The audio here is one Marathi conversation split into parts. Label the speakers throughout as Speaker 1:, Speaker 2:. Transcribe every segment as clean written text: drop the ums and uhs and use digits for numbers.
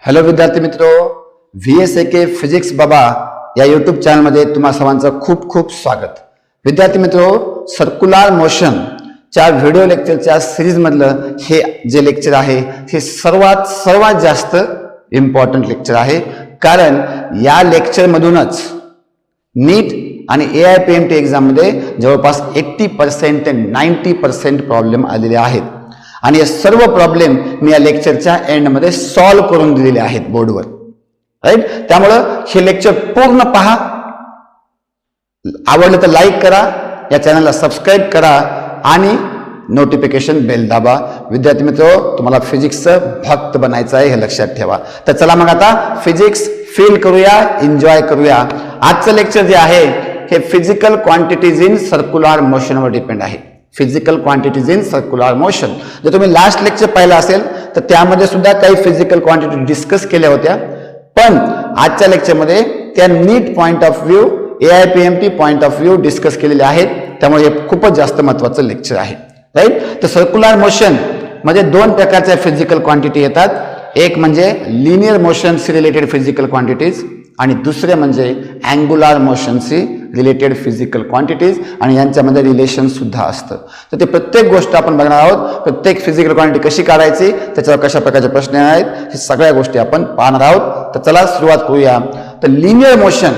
Speaker 1: हॅलो विद्यार्थी मित्रो, VSAK फिजिक्स बाबा या यूट्यूब चॅनलमध्ये तुम्हा सर्वांचं खूप खूप स्वागत. विद्यार्थी मित्रो, सर्क्युलर मोशन च्या व्हिडिओ लेक्चरच्या सिरीज मधलं हे जे लेक्चर आहे हे सर्वात जास्त इम्पॉर्टंट लेक्चर आहे. कारण या लेक्चर मधूनच नीट आणि AIPMT एक्झाम मध्ये जवळपास 80% ते 90% प्रॉब्लेम आलेले आहेत आणि हे सर्व प्रॉब्लेम मी या लेक्चरच्या एंड मध्ये सॉल्व्ह करून दिलेले आहेत बोर्डवर. राईट, त्यामुळं हे लेक्चर पूर्ण पहा. आवडलं तर लाईक करा, या चॅनलला सबस्क्राईब करा आणि नोटिफिकेशन बेल दाबा. विद्यार्थी मित्रो, तुम्हाला फिजिक्सचं भक्त बनायचं आहे हे लक्षात ठेवा. तर चला मग आता फिजिक्स फील करूया, एन्जॉय करूया. आजचं लेक्चर जे आहे हे फिजिकल क्वांटिटीज इन सर्क्युलर मोशनवर डिपेंड आहे. Physical quantities in circular motion. जर तुम्ही लास्ट लेक्चर पाहिलं असेल तर त्यामध्ये सुद्धा काही फिजिकल क्वांटिटी डिस्कस केल्या होत्या, पण आजच्या लेक्चरमध्ये त्या NEET point of view, AIPMT point of view discuss केलेले आहेत. त्यामुळे हे खूपच जास्त महत्वाचं लेक्चर आहे. राईट, तर सर्क्युलर मोशन मध्ये दोन प्रकारच्या फिजिकल क्वांटिटी येतात. एक म्हणजे लिनियर मोशनशी रिलेटेड फिजिकल क्वांटिटीज आणि दुसरे म्हणजे अँग्युलर मोशनशी रिलेटेड फिजिकल क्वांटिटीज, आणि यांच्यामध्ये रिलेशन सुद्धा असतं. तर ते प्रत्येक गोष्ट आपण बघणार आहोत. प्रत्येक फिजिकल क्वांटिटी कशी काढायची, त्याच्यावर कशा प्रकारचे प्रश्न आहेत, हे सगळ्या गोष्टी आपण पाहणार आहोत. तर चला सुरुवात करूया. तर लिनियर मोशन,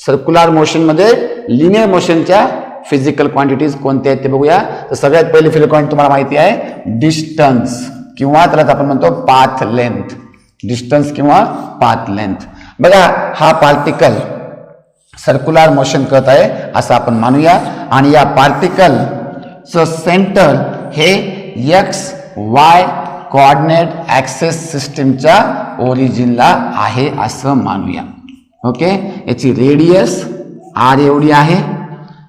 Speaker 1: सर्क्युलर मोशन मध्ये लिनियर मोशनच्या फिजिकल क्वांटिटीज कोणत्या आहेत ते बघूया. तर सगळ्यात पहिली फिजिकल क्वांटिटी तुम्हाला माहिती आहे डिस्टन्स, किंवा त्याला आपण म्हणतो पाथ लेंथ. डिस्टन्स किंवा पाथ लेंथ. बघा, हा पार्टिकल सर्क्युलर मोशन करत आहे असं आपण मानूया, आणि या पार्टिकलचं सेंटर हे XY कोऑर्डिनेट ऍक्सेस सिस्टीमच्या ओरिजिनला आहे असं मानूया. ओके, याची रेडियस R एवढी आहे.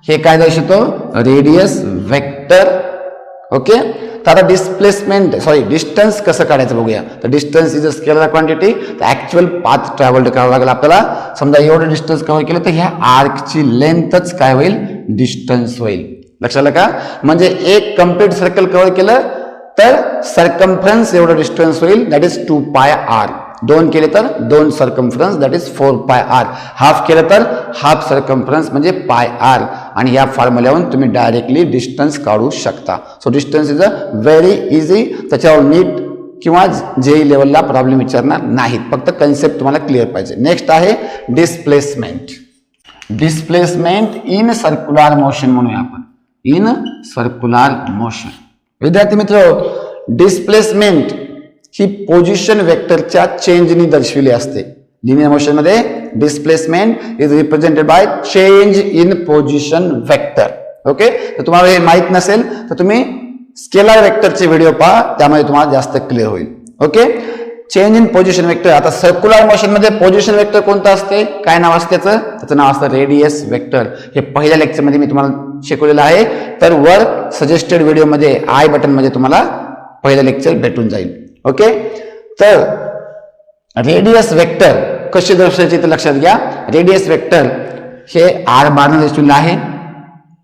Speaker 1: हे काय दर्शवतो? Radius vector. ओके, तर आता डिस्टन्स कसं काढायचं बघूया. तर distance is a scalar quantity. तर ऍक्च्युअल पाथ ट्रॅव्हल्ड करावं लागेल आपल्याला. समजा एवढं डिस्टन्स कव्हर केलं तर ह्या आर्कची लेंथच काय होईल? डिस्टन्स होईल. लक्षात आलं का? म्हणजे एक कम्प्लीट सर्कल कव्हर केलं तर सर्कम्फरन्स एवढं डिस्टन्स होईल, दॅट इज 2πr. दोन केले तर दोन circumference, that is 4πr. Half केलं तर हाफ सर्कम्फरन्स म्हणजे πr. आणि या फॉर्म्युल्यावरून तुम्ही डायरेक्टली डिस्टन्स काढू शकता. So distance is a very easy. त्याच्यावर नीट किंवा JEE लेवलला प्रॉब्लेम विचारणार नाहीत, फक्त कन्सेप्ट तुम्हाला क्लिअर पाहिजे. नेक्स्ट आहे displacement. Displacement in circular motion म्हणूया आपण. In circular motion. विद्यार्थी मित्र, डिस्प्लेसमेंट ही पोझिशन वेक्टरच्या चेंजनी दर्शविली असते. लिनियर मोशन मध्ये displacement is represented by change in position vector. Okay, तर तुम्हाला हे माहित नसेल तर तुम्ही स्केलर वेक्टरचे व्हिडिओ पहा, त्यामुळे तुम्हाला जास्त क्लिअर होईल. Okay, change in position vector. आता सर्क्युलर मोशन मध्ये पोझिशन वेक्टर कोणतं असते? काय नाव असते त्याचं नाव असतं रेडियस वेक्टर. हे पहिल्या लेक्चर मध्ये मी तुम्हाला शिकवलेलं आहे. तर वर सजेस्टेड व्हिडिओ मध्ये आय बटन मध्ये तुम्हाला पहिलं लेक्चर भेटून जाईल. ओके, तर रेडियस वेक्टर कशी दर्शवायची ते लक्षात घ्या. रेडियस वेक्टर हे R बारने दर्शविले आहे.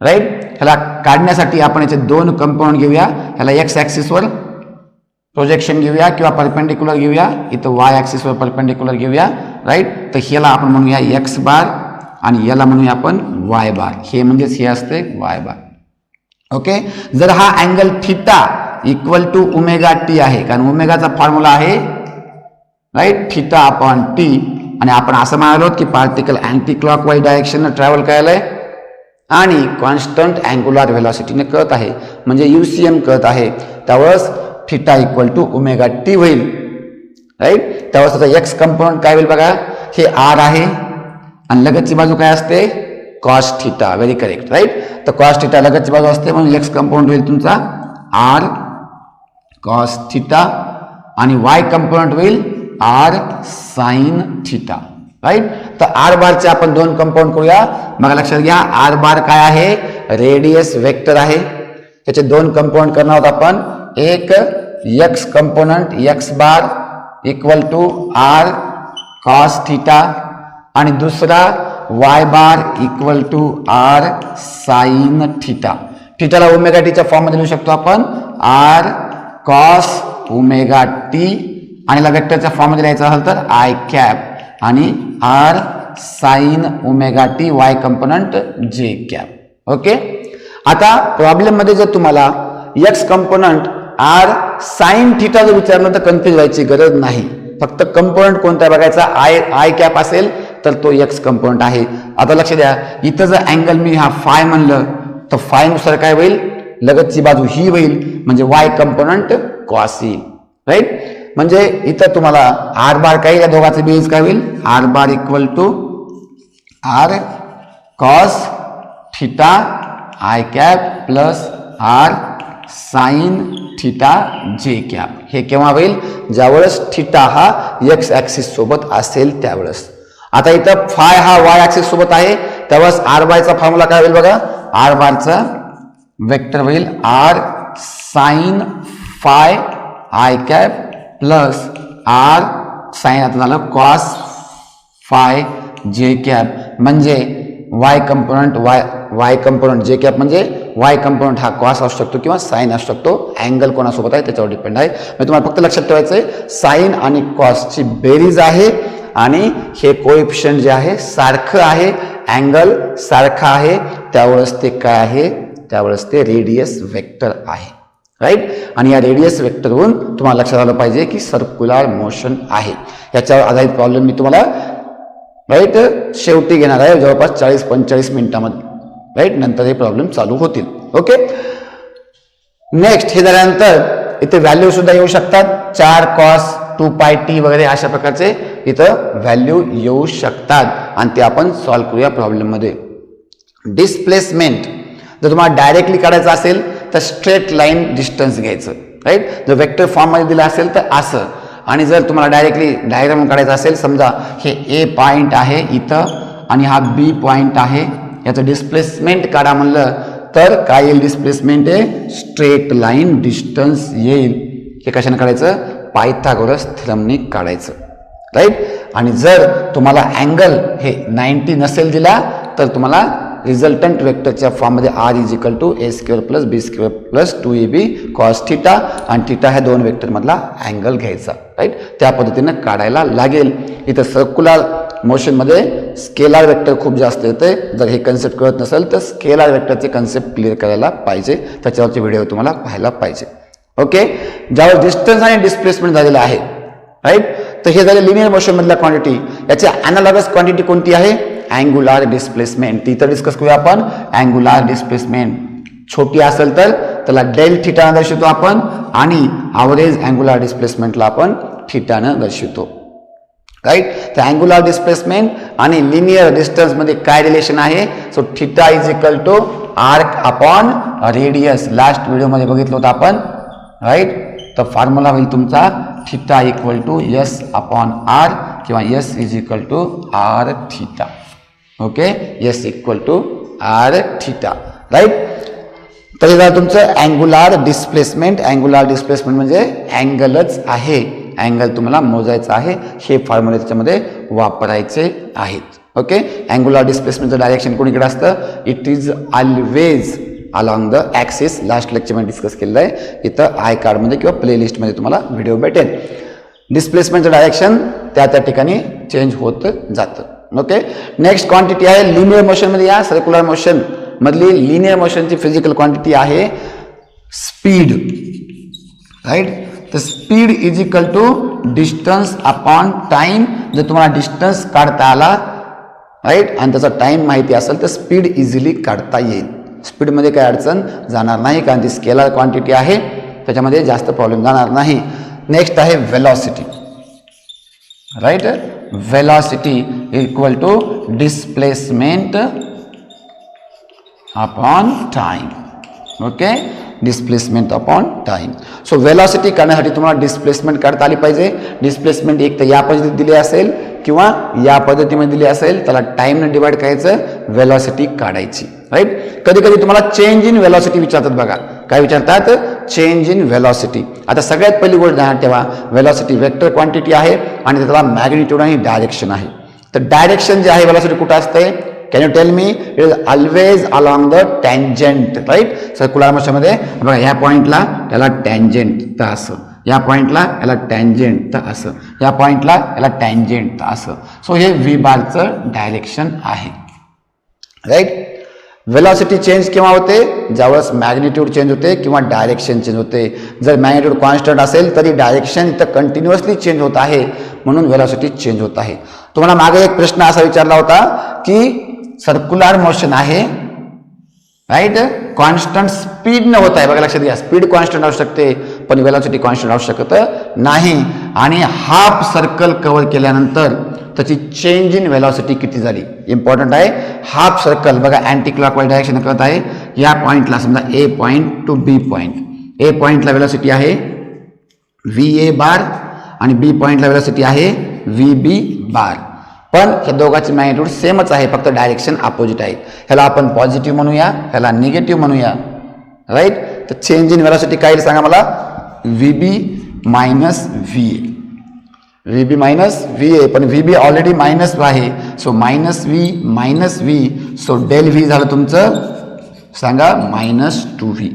Speaker 1: राईट, ह्याला काढण्यासाठी आपण याचे दोन कंपाऊंड घेऊया. ह्याला X ऍक्सिस वर प्रोजेक्शन घेऊया किंवा परपेंडिक्युलर घेऊया. इथं Y ऍक्सिस वर परपेंडिक्युलर घेऊया. राईट, तर ह्याला आपण म्हणूया X बार आणि याला म्हणूया आपण Y बार. हे म्हणजेच हे असते Y बार. ओके, जर हा angle theta equal to omega T आहे, कारण ओमेगाचा फॉर्म्युला आहे राईट थिटा अपॉन टी, आणि आपण असं म्हणालो की particle anti clockwise direction travel करायलाय आणि कॉन्स्टंट अँग्युलर व्हेलॉसिटीने कळत आहे, म्हणजे UCM कळत आहे. त्यावेळेस theta equal to omega T होईल. राईट, त्यावेळेस त्याचा X कंपोनंट काय होईल बघा. हे R आहे आणि लगतची बाजू काय असते? Cos theta. Very correct. Right, तर कॉस थिटा लगतची बाजू असते म्हणून X कंपोनंट होईल तुमचा R कॉस थिटा आणि Y कंपोनंट होईल R साइन थिटा. राईट, तर R बारचे आपण दोन कंपाऊंड करूया. मग लक्षात घ्या, R बार काय आहे? रेडियस वेक्टर आहे. त्याचे दोन कंपाऊंड करणार आहोत आपण. एक X component X bar equal to R cos theta आणि दुसरा Y bar equal to R sine theta. थिटाला ओमेगा टीच्या फॉर्म मध्ये लिहू शकतो आपण R कॉस ओमेगा टी आणि याला वेक्टरच्या फॉर्ममध्ये लिहायचं असेल तर आय कॅप आणि R sine omega T Y component जे कॅप. ओके. आता प्रॉब्लेम मध्ये जर तुम्हाला X component R sine theta जर विचारलं तर कन्फ्युज व्हायची गरज नाही. फक्त कंपोनंट कोणता बघायचा, आय कॅप असेल तर तो एक्स कंपोनंट आहे. आता लक्ष द्या, इथं जर अँगल मी हा फाय म्हणलं तर फाय नुसार काय होईल, लगतची बाजू ही होईल म्हणजे वाय कंपोनंट कॉस येईल. राईट. म्हणजे इथं तुम्हाला आर बार काय, या दोघांचं बेरीज काय होईल, R bar equal to R cos theta I cap plus R sine theta J cap. हे केव्हा होईल, ज्यावेळेस थिटा हा एक्स ऍक्सिस सोबत असेल त्यावेळेस. आता इथं फाय हा वाय ऍक्सिस सोबत आहे त्यावेळेस आर बायचा फॉर्म्युला काय होईल बघा, आर बारचा वेक्टर होईल R sine phi I cap plus R sine आता झालं कॉस फाय जे कॅप. म्हणजे वाय कंपोनंट वाय कंपोनंट जे कॅप म्हणजे वाय कंपोनंट हा कॉस असू शकतो किंवा साइन असू शकतो. अँगल कोणासोबत आहे त्याच्यावर डिपेंड आहे. म्हणजे तुम्हाला फक्त लक्षात ठेवायचं आहे साइन आणि कॉसची बेरीज आहे आणि हे कोएफिशियंट जे आहे सारखं आहे, अँगल सारखा आहे, त्यावेळेस ते काय आहे, त्यावेळेस ते रेडियस वेक्टर आहे. राईट. आणि या रेडियस वेक्टरवरून तुम्हाला लक्षात आलं पाहिजे की सर्क्युलर मोशन आहे. याच्यावर आधारित प्रॉब्लेम मी तुम्हाला राईट शेवटी घेणार आहे जवळपास 40-45 मिनिटांमध्ये. राईट. नंतर हे प्रॉब्लेम चालू होतील. ओके. नेक्स्ट हे झाल्यानंतर इथे व्हॅल्यू सुद्धा येऊ शकतात, 4 कॉस 2 पाय टी वगैरे अशा प्रकारचे इथं व्हॅल्यू येऊ शकतात आणि ते आपण सॉल्व्ह करूया प्रॉब्लेम मध्ये. डिस्प्लेसमेंट जर तुम्हाला डायरेक्टली काढायचं असेल तर स्ट्रेट लाईन डिस्टन्स घ्यायचं. राईट. जर वेक्टर फॉर्म मध्ये दिला असेल तर असं, आणि जर तुम्हाला डायरेक्टली डायग्राम काढायचा असेल, समजा हे ए पॉइंट आहे इथं आणि हा बी पॉइंट आहे, याचं डिस्प्लेसमेंट काढा म्हणलं तर काय येईल, डिस्प्लेसमेंट आहे स्ट्रेट लाईन डिस्टन्स येईल. हे कशाने काढायचं, पायथागोरस थेरमने काढायचं. राईट. आणि जर तुम्हाला अँगल हे 90 नसेल दिला तर तुम्हाला रिझल्टंट वेक्टरच्या फॉर्ममध्ये R is equal to A square plus B square plus 2ab cos theta आणि थिटा ह्या दोन वेक्टर मधला अँगल घ्यायचा. राईट. त्या पद्धतीनं काढायला लागेल. इथं सर्क्युलर मोशन मध्ये स्केलार वेक्टर खूप जास्त येते. जर हे कन्सेप्ट कळत नसेल तर स्केलार वेक्टरचे कन्सेप्ट क्लिअर करायला पाहिजे, त्याच्यावरचे व्हिडिओ तुम्हाला पाहायला पाहिजे. ओके. ज्यावर डिस्टन्स आणि डिस्प्लेसमेंट झालेलं आहे. राईट. तर हे झाले लिनियर मोशन मधल्या क्वांटिटी. याची अनालॉगस क्वांटिटी कोणती आहे, अँगुलर डिस्प्लेसमेंट. ती इथं डिस्कस करूया आपण. अँगुलर डिस्प्लेसमेंट छोटी असेल तर त्याला डेल थिटानं दर्शवतो आपण आणि ॲव्हरेज अँगुलर डिस्प्लेसमेंटला आपण थिटानं दर्शवतो. राईट. तर अँगुलर डिस्प्लेसमेंट आणि लिनियर डिस्टन्स मध्ये काय रिलेशन आहे, so theta is equal to arc upon radius. Last व्हिडिओमध्ये बघितलं होतं आपण. राईट. तर फॉर्म्युला होईल तुमचा theta equal to S upon R किंवा S is equal to R theta. Okay. S equal to R theta. Right. तर हे झालं तुमचं अँगुलर डिस्प्लेसमेंट. अँगुलर डिस्प्लेसमेंट म्हणजे अँगलच आहे, अँगल तुम्हाला मोजायचा आहे, हे फॉर्म्युले त्याच्यामध्ये वापरायचे आहेत. ओके. अँगुलर डिस्प्लेसमेंटचं डायरेक्शन कोणीकडे असतं, it is always along the axis. Last लेक्चरमध्ये डिस्कस केलेलं आहे. इथं आय कार्डमध्ये किंवा प्लेलिस्टमध्ये तुम्हाला व्हिडिओ भेटेल. डिस्प्लेसमेंटचं डायरेक्शन त्या ठिकाणी चेंज होत जातं. ओके. नेक्स्ट क्वांटिटी आहे लिनियर मोशन मध्ये. या सर्क्युलर मोशन मधली लिनियर मोशनची फिजिकल क्वांटिटी आहे स्पीड. राईट. तर speed is equal to distance upon time. जर तुम्हाला डिस्टन्स काढता आला, राईट, आणि त्याचा टाइम माहिती असेल तर स्पीड इझिली काढता येईल. स्पीडमध्ये काही अडचण जाणार नाही कारण ती स्केलर क्वांटिटी आहे, त्याच्यामध्ये जास्त प्रॉब्लेम जाणार नाही. नेक्स्ट आहे velocity. Right. Velocity equal to displacement upon time. Okay. Displacement upon time. So velocity काढण्यासाठी तुम्हाला डिस्प्लेसमेंट काढता आली पाहिजे. डिस्प्लेसमेंट एक तर या पद्धतीत दिली असेल किंवा या पद्धतीमध्ये दिली असेल, त्याला टाइमने डिवाइड करायचं, वेलॉसिटी काढायची. राईट. कधी कधी तुम्हाला चेंज इन वेलॉसिटी विचारतात बघा. काय विचारतात, चेंज इन वेलॉसिटी. आता सगळ्यात पहिली गोष्ट ध्यानात ठेवा, वेलॉसिटी वेक्टर क्वांटिटी आहे आणि त्याला मॅग्निट्यूड आणि डायरेक्शन आहे. तर डायरेक्शन जे आहे वेलॉसिटी कुठं असते, can you tell me, it is always along the tangent. Right. Circular मोशनमध्ये बघा ह्या पॉइंटला त्याला टँजंट तर असं या पॉईंटला याला टँजेंट तर असं, या पॉईंटला याला टँजेंट तर असं. सो हे व्ही बारचं डायरेक्शन आहे. राईट. वेलॉसिटी चेंज केव्हा होते? ज्यावेळेस मॅग्निट्यूड चेंज होते किंवा डायरेक्शन चेंज होते. जर मॅग्निट्यूड कॉन्स्टंट असेल तरी डायरेक्शन इथं कंटिन्युअसली चेंज होत आहे, म्हणून वेलॉसिटी चेंज होत आहे. तुम्हाला मागे एक प्रश्न असा विचारला होता की सर्क्युलर मोशन आहे, राईट, कॉन्स्टंट स्पीड न होत आहे. बघा लक्षात घ्या, स्पीड कॉन्स्टंट असू शकते पण वेलॉसिटी कॉन्स्टंट असू शकत नाही. आणि हाफ सर्कल कव्हर केल्यानंतर त्याची चेंज इन वेलॉसिटी किती झाली, इम्पॉर्टंट आहे. हाफ सर्कल बघा अँटी क्लॉकवाईज डायरेक्शन करत आहे. या पॉईंटला समजा ए पॉईंट टू बी पॉईंट, ए पॉईंटला वेलॉसिटी आहे व्ही ए बार आणि बी पॉईंटला वेलॉसिटी आहे व्ही बी बार. पण या दोघांची मॅग्निट्यूड सेमच आहे, फक्त डायरेक्शन अपोजिट आहे. ह्याला आपण पॉझिटिव्ह म्हणूया, ह्याला निगेटिव्ह म्हणूया. राईट. तर चेंज इन वेलॉसिटी काय येईल सांगा मला? V B minus V A, V B minus V A, पण व्ही बी ऑलरेडी मायनस आहे. So minus V, so del V झालं तुमचं सांगा minus two V.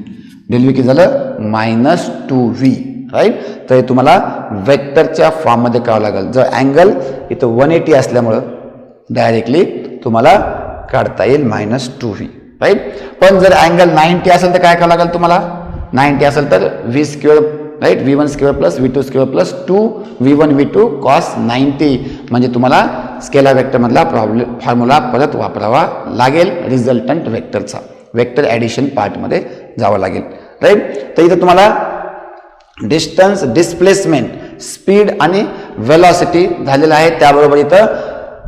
Speaker 1: Del V किती झालं? Minus two V. राईट. तर हे तुम्हाला वेक्टरच्या फॉर्ममध्ये करावं लागेल. जर अँगल इथं 180 असल्यामुळं डायरेक्टली तुम्हाला काढता येईल मायनस टू व्ही. राईट. पण जर अँगल 90 असेल तर काय करावं लागेल तुम्हाला? 90 असेल तर V square, right, V1 square plus V2 square plus 2V1 V2 cos 90, म्हणजे तुम्हाला स्केलर वेक्टरमधला फॉर्म्युला परत वापरावा लागेल. रिझल्टंट वेक्टरचा वेक्टर ॲडिशन पार्टमध्ये जावं लागेल. राईट. तर इथं तुम्हाला डिस्टन्स, डिस्प्लेसमेंट, स्पीड आणि वेलॉसिटी झालेलं आहे, त्याबरोबर इथं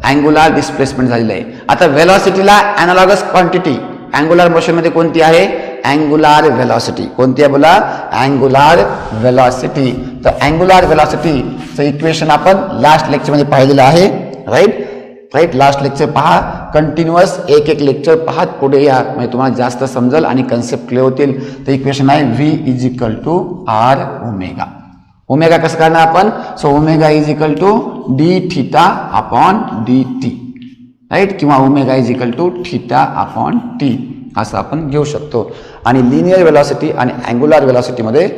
Speaker 1: अँग्युलर डिस्प्लेसमेंट झालेलं आहे. आता वेलॉसिटीला ॲनालॉगस क्वांटिटी अँग्युलर मोशनमध्ये कोणती आहे? Angular velocity. कोणती आहे बोला? Angular velocity. तर अँग्युलर वेलॉसिटीचं इक्वेशन आपण लास्ट लेक्चरमध्ये पाहिलेलं आहे. राईट. लास्ट लेक्चर पहा, कंटिन्युअस एक एक लेक्चर पाहत पुढे या, म्हणजे तुम्हाला जास्त समजेल आणि कन्सेप्ट क्लिअर होतील. तर इक्वेशन आहे V is equal to R omega. Omega कसं करणार आपण? So omega is equal to D theta upon D T. Right. किंवा omega is equal to theta upon T असं आपण घेऊ शकतो. आणि लिनियर वेलॉसिटी आणि अँग्युलर वेलॉसिटीमध्ये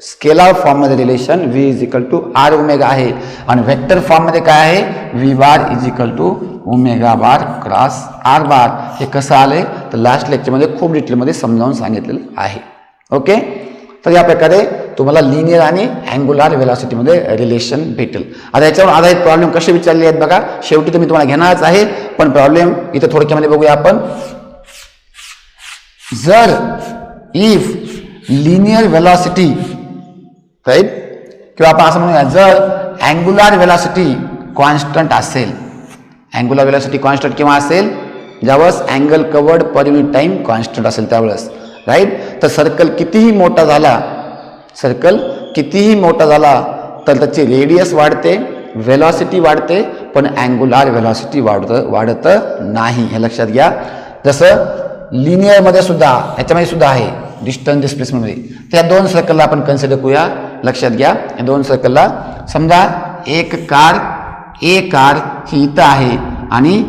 Speaker 1: स्केलर फॉर्ममध्ये relation V is equal to R omega आहे, आणि वेक्टर फॉर्ममध्ये काय आहे? V bar is equal to omega bar cross R bar. हे कसं आलंय तर लास्ट लेक्चरमध्ये खूप डिटेलमध्ये समजावून सांगितलेलं आहे. ओके. तर या प्रकारे तुम्हाला लिनियर आणि अँग्युलर वेलॉसिटीमध्ये रिलेशन भेटेल. आता याच्यावर आधारित प्रॉब्लेम कसे विचारले आहेत बघा. शेवटी तर मी तुम्हाला घेणारच आहे, पण प्रॉब्लेम इथं थोडक्यामध्ये बघूया आपण. जर इफ लिनियर वेलॉसिटी, राईट, किंवा आपण असं म्हणूया जर अँग्युलर वेलॉसिटी कॉन्स्टंट असेल, अँग्युलर वेलॉसिटी कॉन्स्टंट केव्हा असेल? ज्यावेळेस अँगल कवर्ड पर युनिट टाइम कॉन्स्टंट असेल त्यावेळेस. राईट. तर सर्कल कितीही मोठा झाला, तर त्याची रेडियस वाढते, वेलॉसिटी वाढते, पण अँग्युलर वेलॉसिटी वाढत नाही. हे लक्षात घ्या. जसं लिनियरमध्ये सुद्धा, याच्यामध्ये सुद्धा आहे डिस्टन्स डिस्प्लेसमेंटमध्ये. त्या दोन सर्कलला आपण कन्सिडर करूया. लक्षात घ्या, या दोन सर्कलला समजा एक कार, ए कार ही इथं आहे आणि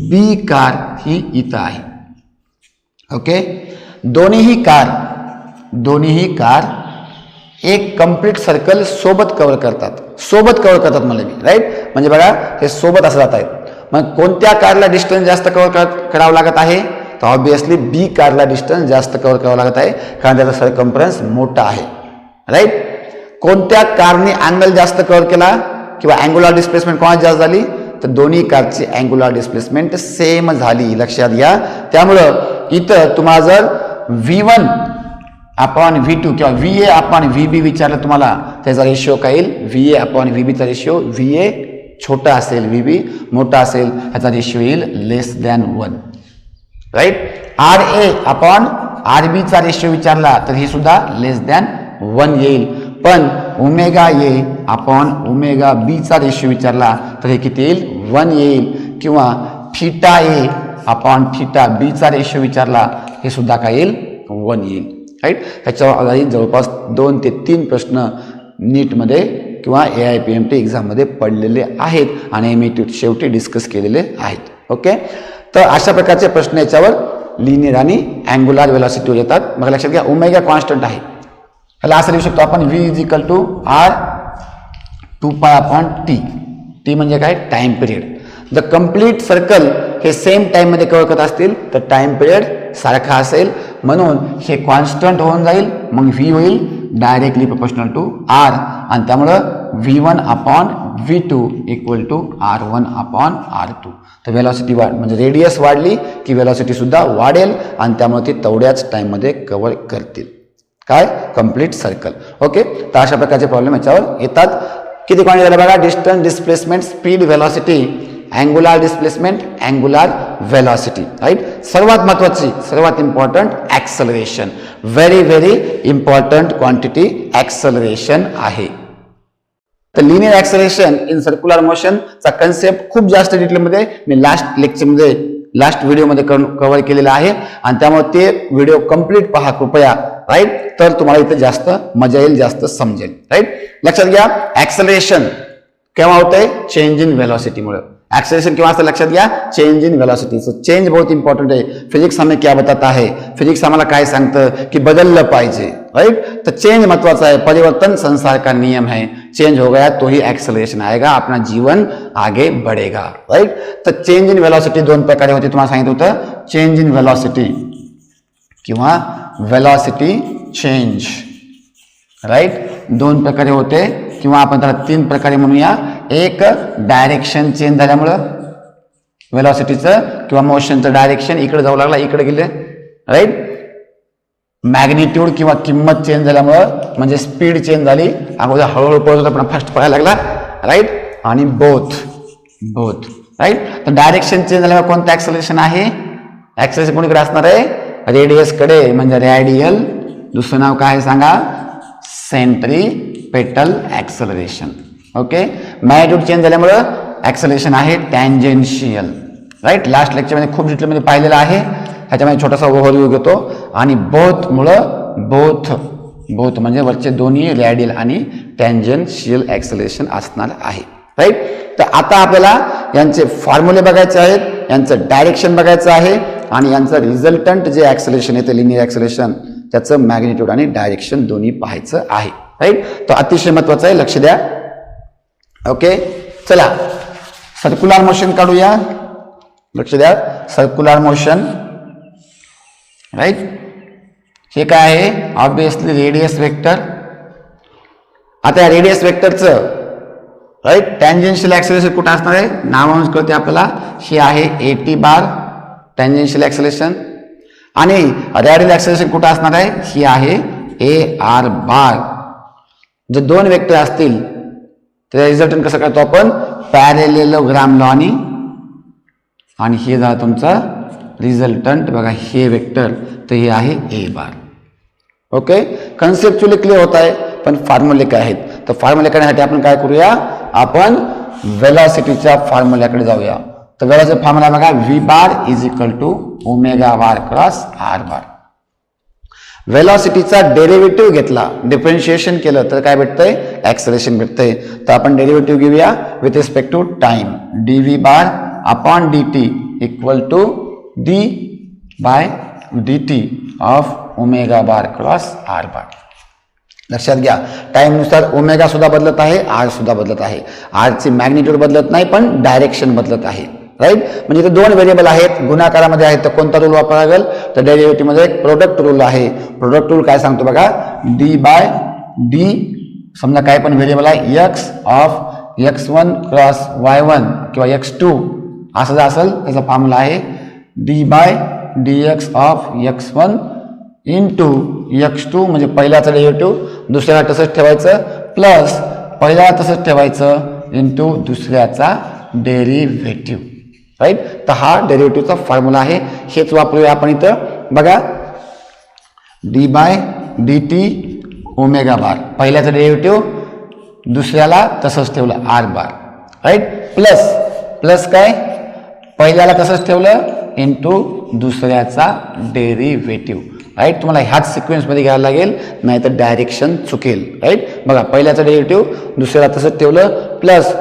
Speaker 1: बी कार ही इथं आहे. ओके. दोन्हीही कार एक कंप्लीट सर्कल सोबत कव्हर करतात मला मी. राईट. म्हणजे बघा हे सोबत असं जात आहेत. मग कोणत्या कारला डिस्टन्स जास्त कव्हर करावं लागत आहे? तर ऑब्विसली बी कारला डिस्टन्स जास्त कव्हर करावं लागत आहे, कारण त्याचा सर्कम्फरन्स मोठा आहे. राईट. कोणत्या कारने अँगल जास्त कव्हर केला किंवा अँग्युलर डिस्प्लेसमेंट कोणाची जास्त झाली? तर दोन्ही कारची अँग्युलर डिस्प्लेसमेंट सेम झाली. लक्षात घ्या. त्यामुळं इथं तुम्हाला जर V1 अपॉन V2 किंवा VA अपॉन VB विचारलं तुम्हाला, त्याचा रेशिओ काय येईल? VA अपॉन VBचा रेशिओ, VA छोटा असेल, VB मोठा असेल, ह्याचा रेशिओ येईल less than 1. Right. RA upon RBचा रेशिओ विचारला तर हे सुद्धा लेस दॅन 1 येईल. पण ओमेगा ए अपॉन ओमेगा बीचा रेशिओ विचारला तर हे किती येईल? 1 येईल. किंवा थीटा ए अपॉन थीटा बीचा रेशिओ विचारला हे सुद्धा काय येईल? 1 येईल. राईट. त्याच्यावर आधारित जवळपास 2 ते 3 प्रश्न नीटमध्ये किंवा AIPMT एक्झाममध्ये पडलेले आहेत आणि मी शेवटी डिस्कस केलेले आहेत. ओके. तर अशा प्रकारचे प्रश्न याच्यावर लिनियर आणि अँग्युलर वेलॉसिटीवर येतात. मग लक्षात घ्या ओमेगा कॉन्स्टंट आहे. त्याला असं लिहू शकतो आपण v is equal to r 2π/t. T म्हणजे काय? Time period. The complete circle हे सेम टाइम मध्ये कव्हर करत असतील तर टाइम पिरियड सारखा असेल, म्हणून हे कॉन्स्टंट होऊन जाईल. मग v होईल डायरेक्टली प्रोपोर्शनल टू r आणि त्यामुळं v1/v2 इक्वल टू r1/r2. तर व्हेलॉसिटी म्हणजे रेडियस वाढली की व्हेलॉसिटी सुद्धा वाढेल आणि त्यामुळे ती तेवढ्याच टाइममध्ये कव्हर करतील काय? Complete circle. ओके, तर अशा प्रकारचे प्रॉब्लेम याच्यावर येतात. किती क्वांटिटी झाले बघा? Distance, displacement, speed, velocity, angular displacement, angular velocity. Right. सर्वात महत्वाची, सर्वात important acceleration. Very very important quantity acceleration आहे. तर लिनियर ॲक्सलरेशन इन सर्क्युलर मोशनचा कन्सेप्ट खूप जास्त डिटेलमध्ये मी लास्ट लेक्चरमध्ये, लास्ट व्हिडिओमध्ये कव्हर केलेला आहे आणि त्यामुळे ते व्हिडिओ कंप्लीट पहा कृपया. राईट. तर तुम्हाला इथे जास्त मजा येईल, जास्त समजेल. राईट. लक्षात घ्या, ॲक्सलरेशन केव्हा होतंय? Change in व्हेलॉसिटीमुळे. एक्सेलरेशन क्यों आता लक्षात घ्या? Change in velocity. So change बहुत इंपॉर्टंट है. फिजिक्स हमें क्या बताता है? फिजिक्स आम्हाला काय सांगतं की बदललं पाहिजे. राइट. तो चेंज महत्वाचा है. परिवर्तन संसार का नियम है. चेंज हो गया तो ही एक्सेलरेशन आएगा, अपना जीवन आगे बढ़ेगा. राइट. तो चेंज इन वेलोसिटी दोन प्रकारे होते, तुम्हाला सांगितलं होतं. चेंज इन वेलोसिटी किंवा वेलोसिटी चेंज. राइट. दोन प्रकारे होते किंवा आपण त्याला तीन प्रकारे म्हणूया. एक डायरेक्शन चेंज झाल्यामुळं वेलोसिटीचं किंवा मोशनचं डायरेक्शन इकडे जाऊ लागला, इकडे गेले. राइट. मॅग्निट्यूड किंवा किंमत चेंज झाल्यामुळं म्हणजे स्पीड चेंज झाली. अगोदर हळूहळू पळत होता पण फास्ट पळायला लागला. राइट. आणि बोथ. राइट. तर डायरेक्शन चेंज झाल्यामुळे कोणतं ऍक्सेलरेशन आहे? ऍक्सेलरेशन कोणीकडे असणार आहे? रेडियस कडे, म्हणजे रॅडियल. दुसरं नाव काय सांगा? Centripetal acceleration. Okay. Magnitude change झाल्यामुळं ऍक्सेलरेशन आहे टँजेन्शियल. राइट. लास्ट लेक्चरमध्ये खूप डिटेलमध्ये पाहिलेलं आहे. ह्याच्यामध्ये छोटासा ओव्हरव्ह्यू घेतो. आणि बोथ मुळे बोथ म्हणजे वरचे दोन्ही रॅडियल आणि टँजेन्शियल ऍक्सेलरेशन असणार आहे. राइट. तर आता आपल्याला यांचे फॉर्म्युले बघायचे आहेत, यांचं डायरेक्शन बघायचं आहे आणि यांचं रिझल्टंट जे ऍक्सेलरेशन आहे ते लिनियर ऍक्सेलरेशन, त्याचं मॅग्निट्यूड आणि डायरेक्शन दोन्ही पाहायचं आहे. राइट. तो अतिशय महत्वाचं आहे, लक्ष द्या. ओके. चला सर्क्युलर मोशन काढूया. लक्ष द्या. Circular motion. राइट. हे काय आहे? Obviously radius vector. आता या रेडियस वेक्टरचं राइट टँजेन्शियल ऍक्सेलरेशन कुठं असणार आहे? नावावरून कळते आपल्याला. हे आहे AT बार टँजेन्शियल ऍक्सेलरेशन. आणि रॅडियल ऍक्सेलरेशन कुठं असणार आहे? ही आहे AR बार. जर दोन वेक्टर असतील तर रिझल्टंट कसं करतो आपण? पॅरेलेलोग्राम लॉनी. आणि हे झालं तुमचं रिझल्टंट. बघा हे वेक्टर, तर हे आहे A bar. Okay. Conceptually clear होत आहे. पण फॉर्म्युले काय आहेत? तर फॉर्म्युले करण्यासाठी आपण काय करूया? आपण वेलॉसिटीच्या फॉर्म्युल्याकडे जाऊया. तर वेलॉसिटी फॉर्म्युला बघा. V bar is equal to omega bar cross R bar. वेलॉसिटीचा डेरिव्हेटिव्ह घेतला, डिफरन्शिएशन केलं तर काय भेटतंय? ऍक्सेलरेशन भेटतंय. तर आपण डेरिव्हेटिव्ह घेऊया with respect to time. dv bar upon dt equal to d by dt of omega bar cross R bar. लक्षात घ्या, टाइमनुसार ओमेगा सुद्धा बदलत आहे, आर सुद्धा बदलत आहे. आरची मॅग्निट्यूड बदलत नाही पण डायरेक्शन बदलत आहे. राइट. म्हणजे इथे दोन व्हेरिएबल आहेत, गुणाकारामध्ये आहेत. तर कोणता रूल वापरावा लागेल? तर डेरिव्हेटिव्ह मध्ये एक प्रोडक्ट रूल आहे. प्रोडक्ट रूल काय सांगतो बघा? d by d. समजा काय पण व्हेरिएबल आहे x of x1 cross y1 किंवा x2 असं जर असेल त्याचा फॉर्म्युला आहे d by dx of x1 into x2, म्हणजे पहिल्याचं डेरिव्हेटिव्ह दुसऱ्याला तसंच ठेवायचं, प्लस पहिल्याला तसंच ठेवायचं इंटू दुसऱ्याचा डेरिव्हेटिव्ह. राइट. तर हा डेरिव्हेटिव्हचा फॉर्म्युला आहे. हेच वापरूया आपण इथं. बघा d by dt omega bar, पहिल्याचं डेरिव्हेटिव्ह दुसऱ्याला तसंच ठेवलं R बार. राइट. प्लस काय? पहिल्याला तसंच ठेवलं इंटू दुसऱ्याचा डेरिव्हेटिव्ह. राइट. तुम्हाला ह्याच सिक्वेन्समध्ये घ्यायला लागेल, नाही तर डायरेक्शन चुकेल. राइट. बघा पहिल्याचं डेरिव्हेटिव्ह दुसऱ्याला तसंच ठेवलं, प्लस